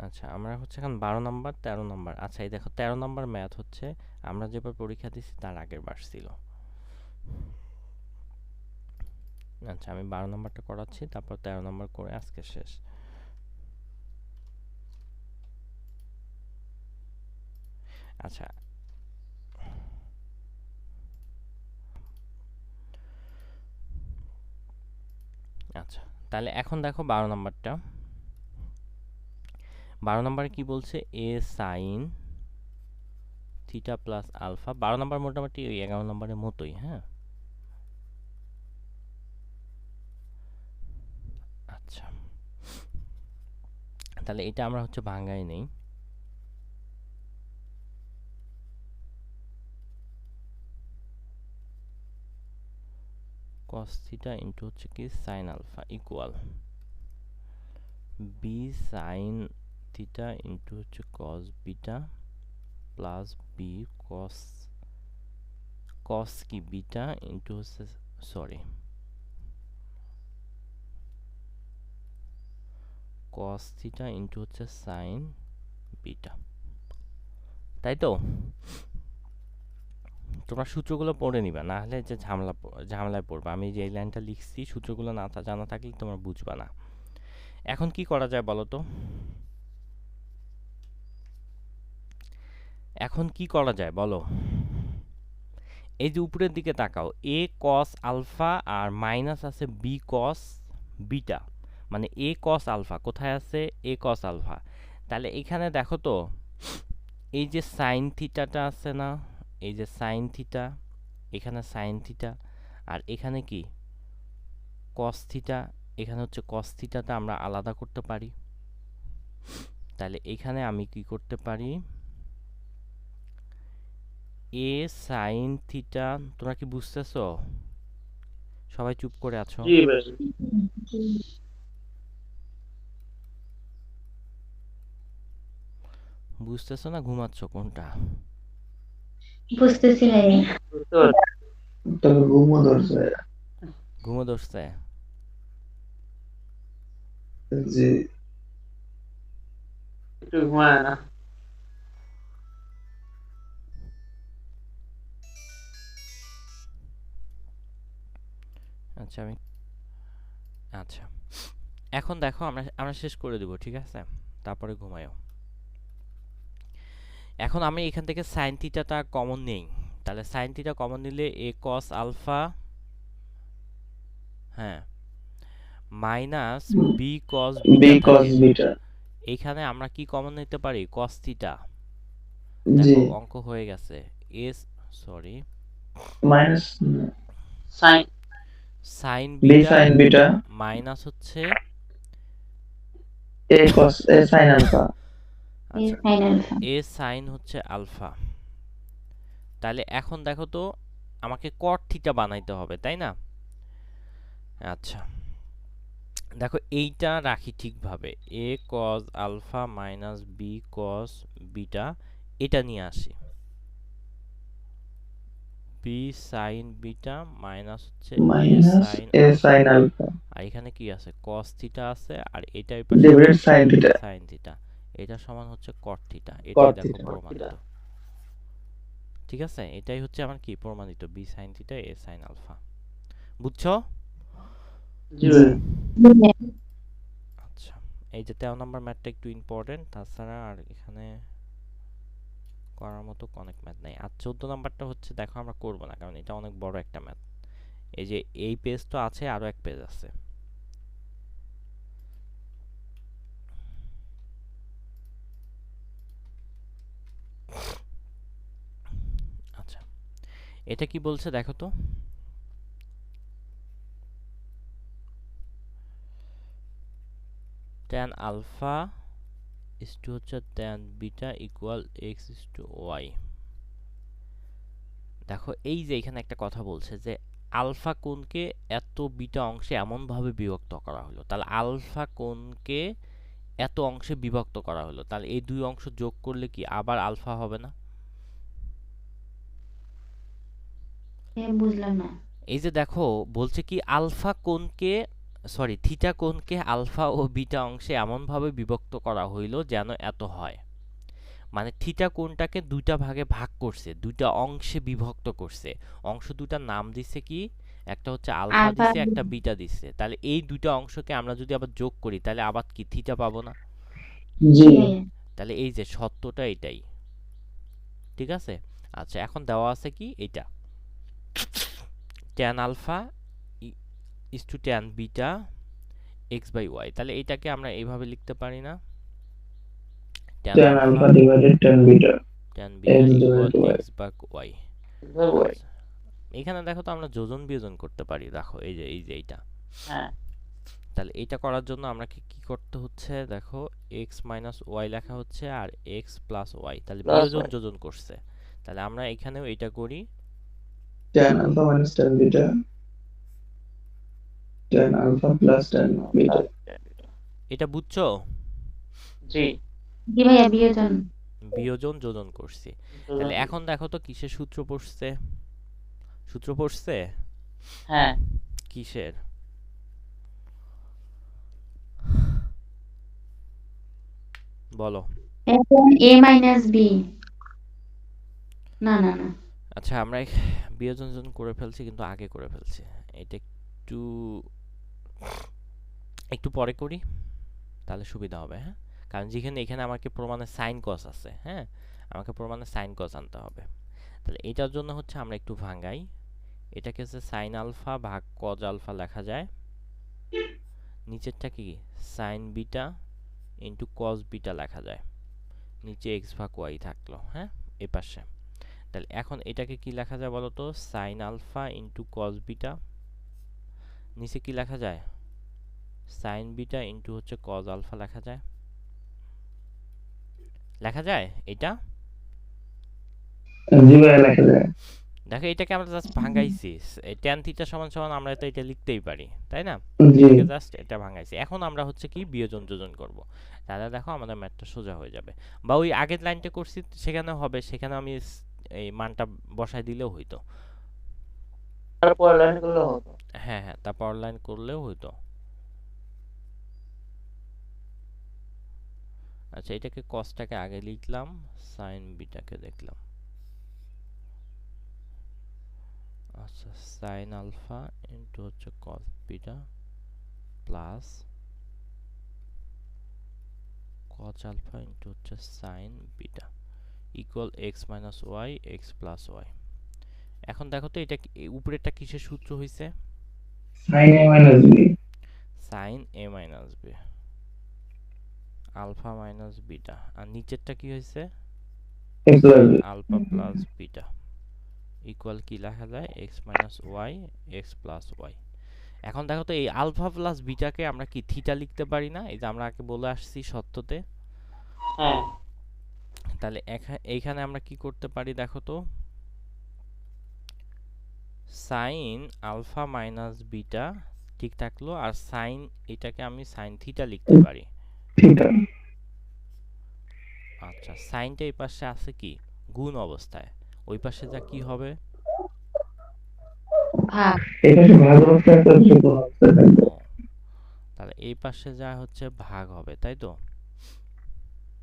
আচ্ছা, আমরা হচ্ছে এখন 12 নাম্বার 13 নাম্বার। আচ্ছা এই দেখো 13 নাম্বার ম্যাথ হচ্ছে আমরা যেবার পরীক্ষা দিছি তার আগের বার ছিল। আচ্ছা আমি 12 নাম্বারটা করাচ্ছি, তারপর 13 নাম্বার করে আজকে শেষ। আচ্ছা আচ্ছা তাহলে এখন দেখো 12 নাম্বারটা, 12 নাম্বারে কি বলছে, A sine theta plus alpha. 12 number মোটামুটি ওই 11 নাম্বারের মতোই, হ্যাঁ। আচ্ছা তাহলে এটা আমরা হচ্ছে ভাঙাই নেই, cos থিটা ইনটু হচ্ছে কি sin alpha equal b sin theta into হচ্ছে cos beta plus b cos কি বিটা ইনটু হচ্ছে সরি cos থিটা ইনটু হচ্ছে sin বিটা, তাই তো? তোমরা সূত্রগুলো পড়ে নিবা, না হলে যে ঝামেলায় পড়বা। আমি যে এই লাইনটা লিখছি সূত্রগুলো না জানা থাকলে তোমরা বুঝবা না। এখন কি করা যায় বলো তো, এখন কি করা যায় বলো? এই যে উপরের দিকে তাকাও, a cos আলফা আর মাইনাস আছে b cos বিটা, মানে a cos আলফা কোথায় আছে, a cos আলফা। তাহলে এখানে দেখো তো, এই যে সাইন থিটাটা আছে না, এই যে সাইন থিটা, এখানে সাইন থিটা, আর এখানে কি cos থিটা, এখানে হচ্ছে cos থিটাটা আমরা আলাদা করতে পারি। তাহলে এখানে আমি কি করতে পারি, এ সাইন থিটা, তোমরা কি বুঝতেছো? সবাই চুপ করে আছো? জি ভাই। বুঝতেছো না ঘুমাচ্ছ কোনটা? বুঝতেছি ভাইয়া। বুঝতে পারছি। তবে ঘুমও ধরছে ঘুমো ধরছে? জি একটু ঘুমায় না। আচ্ছা আচ্ছা এখন দেখো আমরা আমরা শেষ করে দেব, ঠিক আছে? তারপরে ঘুমায়ও। এখন আমি এখান থেকে সাইন থিটাটা কমন নেই, তাহলে সাইন থিটা কমন নিলে a cos আলফা, হ্যাঁ, minus b cos b beta cos থাকে। beta এইখানে আমরা কি কমন নিতে পারি, cos থিটা। জি দেখো অঙ্ক হয়ে গেছে, এস sorry minus sine sine b beta sin beta minus হচ্ছে a cos a sin alpha a আচ্ছা সাইন আলফা। এ সাইন হচ্ছে আলফা। তাহলে এখন দেখো তো, আমাকে cot থিটা বানাইতে হবে, তাই না? আচ্ছা দেখো এইটা রাখি ঠিকভাবে, a cos alpha minus b cos beta, এটা নিয়ে আসি, b sin বিটা মাইনাস হচ্ছে a minus sin a alpha, sin alpha আর এখানে কি আছে, cos থিটা আছে, আর এটাই পাশে divided sin theta sin theta, এটা সমান হচ্ছে cot থিটা। এটাই cot দেখো theta প্রমাণিত, ঠিক আছে? এটাই হচ্ছে আমার কি প্রমাণিত, b sin theta a sin alpha. বুঝছো? জি ভাই। আচ্ছা এই যে 13 নম্বর ম্যাথটা একটু ইম্পর্টেন্ট, তাছাড়া আর এখানে করার মতো অনেক ম্যাথ নাই। আর 14 নাম্বারটা হচ্ছে দেখো আমরা করব না, কারণ এটা অনেক বড় একটা ম্যাথ। এই যে এই পেজ তো আছে, আরো এক পেজ আছে। এটা কি বলছে দেখো তো, tan আলফা ইস টু হচ্ছে tan beta equal x is to y। দেখো এই যে এখানে একটা কথা বলছে যে আলফা কোণকে এত বিটা অংশে এমন ভাবে বিভক্ত করা হলো, তাহলে আলফা কোণকে এত অংশে বিভক্ত করা হলো, তাহলে এই দুই অংশ যোগ করলে কি আবার আলফা হবে না? বুঝলাম না। এই যে দেখো বলছে কি আলফা কোণকে সরি থিটা কোণকে আলফা ও বিটা অংশে এমন ভাবে বিভক্ত করা হইল যেন এত হয়, মানে থিটা কোণটাকে দুইটা ভাগে ভাগ করছে, দুইটা অংশে বিভক্ত করছে, অংশ দুটার নাম দিচ্ছে কি, একটা হচ্ছে আলফা আলফা দিচ্ছে, একটা বিটা দিচ্ছে। তাহলে এই দুইটা অংশকে আমরা যদি আবার যোগ করি তাহলে আবার কি থিটা পাবো না? জি ভাইয়া। তাহলে এই যে সত্যটা এটাই, ঠিক আছে। আচ্ছা এখন দেওয়া আছে কি এটা tan alpha is to tan beta x by y, তাহলে এটাকে আমরা এইভাবে লিখতে পারি না, tan tan alpha alpha divided tan beta tan beta x equal divided y. X by y. ভাই এখানে দেখো তো আমরা যোজন বিয়োজন করতে পারি, দেখো এই যে এইটা। হ্যাঁ তাহলে এটা করার জন্য আমরা কি করতে হচ্ছে, দেখো x মাইনাস ওয়াই লেখা হচ্ছে আর x প্লাস ওয়াই, তাহলে Plus বিয়োজন y। যোজন করছে। তাহলে আমরা এখানেও এটা করি, tan alpha minus tan beta tan alpha plus tan beta. এটা বুঝছো? জি জি ভাইয়া, বিয়োজন। বিয়োজন যোজন করছি। তাহলে এখন দেখো তো কিসের সূত্র পড়ছে, সূত্র পড়ছে হ্যাঁ কিসের, বলো। a minus b। না না না, আচ্ছা আমরা বিয়োজন যোজন করে ফেলছি কিন্তু আগে করে ফেলছি, এটা একটু একটু পরে করি তাহলে সুবিধা হবে। হ্যাঁ, কারণ যেখানে এখানে আমাকে প্রমাণে সাইন কস আছে, হ্যাঁ আমাকে প্রমাণে সাইন কস আনতে হবে। তাহলে এটার জন্য হচ্ছে আমরা একটু ভাঙাই, এটাকে হচ্ছে সাইন আলফা ভাগ কজ আলফা লেখা যায়, নিচেরটা কি sign beta into cos beta লেখা যায়, নিচে এক্স ভাগ ওয়াই থাকলো। হ্যাঁ এই পাশে তাহলে এখন এটাকে কি লেখা যায় বলো তো, sine alpha into cos beta, নিচে কি লেখা যায় সাইন বিটা ইন্টু হচ্ছে কজ আলফা লেখা যায়, লেখা যায় এটা। জি ভাই লেখা যায়। দেখো এটাকে আমরা জাস্ট ভাঙাইছি, tan থিটা সমান সমান আমরা তো এটা লিখতেই পারি তাই না, জি এটাকে জাস্ট এটা ভাঙাইছি। এখন আমরা হচ্ছে কি বিয়োজন যোজন করব, তাহলে দেখো আমাদের ম্যাথটা সোজা হয়ে যাবে, বা ওই আগের লাইনটা করছি সেখানেও হবে, সেখানে আমি এই মানটা বসাই দিলেও হইতো। তারপর লাইন করলে হতো। হ্যাঁ হ্যাঁ তারপর লাইন করলেও হইতো। আচ্ছা এটাকে কসটাকে আগে লিখলাম, সাইন বিটাকে দেখলাম। আচ্ছা সাইন আলফা ইন্টু হচ্ছে cos beta plus cos alpha into হচ্ছে sine beta equal x minus y x plus y. এখন দেখো তো এটা উপরেরটা কিসের সূত্র হয়েছে, sin a minus b sine A minus B alpha minus beta, আর নিচেরটা কি হয়েছে x plus b. Alpha plus beta equal কি লেখা যায় x minus y x plus y. এখন দেখো তো এই আলফা প্লাস বিটাকে আমরা কি থিটা লিখতে পারি না, এই যে আমরা আগে বলে আসছি সত্যতে। হ্যাঁ তাহলে এইখানে আমরা কি করতে পারি দেখো তো, সাইন আলফা মাইনাস বিটা ঠিক থাকলো, আর সাইন এটাকে আমি সাইন থিটা লিখতে পারি। theta আচ্ছা সাইনটা এই পাশে আছে কি গুণ অবস্থায়, ওই পাশে যা কি হবে ভাগ। এটা হচ্ছে ভাগ অবস্থায় একটা যোগ অবস্থায় থাকবে। ও, তাহলে এই পাশে যা হচ্ছে ভাগ হবে তাই তো,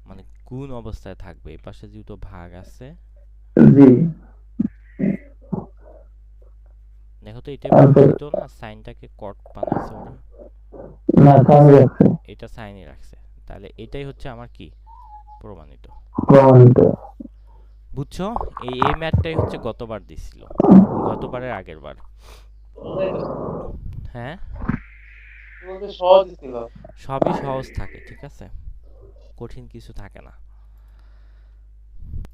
মানে গুণ অবস্থায় থাকবে, এই পাশে যেহেতু ভাগ আছে। জি দেখো তো এটা প্রমাণিত না, সাইনটাকে কট বানাইছে ওরা, না কমে যাচ্ছে এটা সাইনে রাখছে, তাহলে এটাই হচ্ছে আমার কি প্রমাণিত। প্রমাণিত। বুঝছো, এই ম্যাথটাই হচ্ছে গতবার দিছিল, গতবারের আগের বার। হ্যাঁ সহজ ছিল। সবই সহজ থাকে, ঠিক আছে, কঠিন কিছু থাকে না।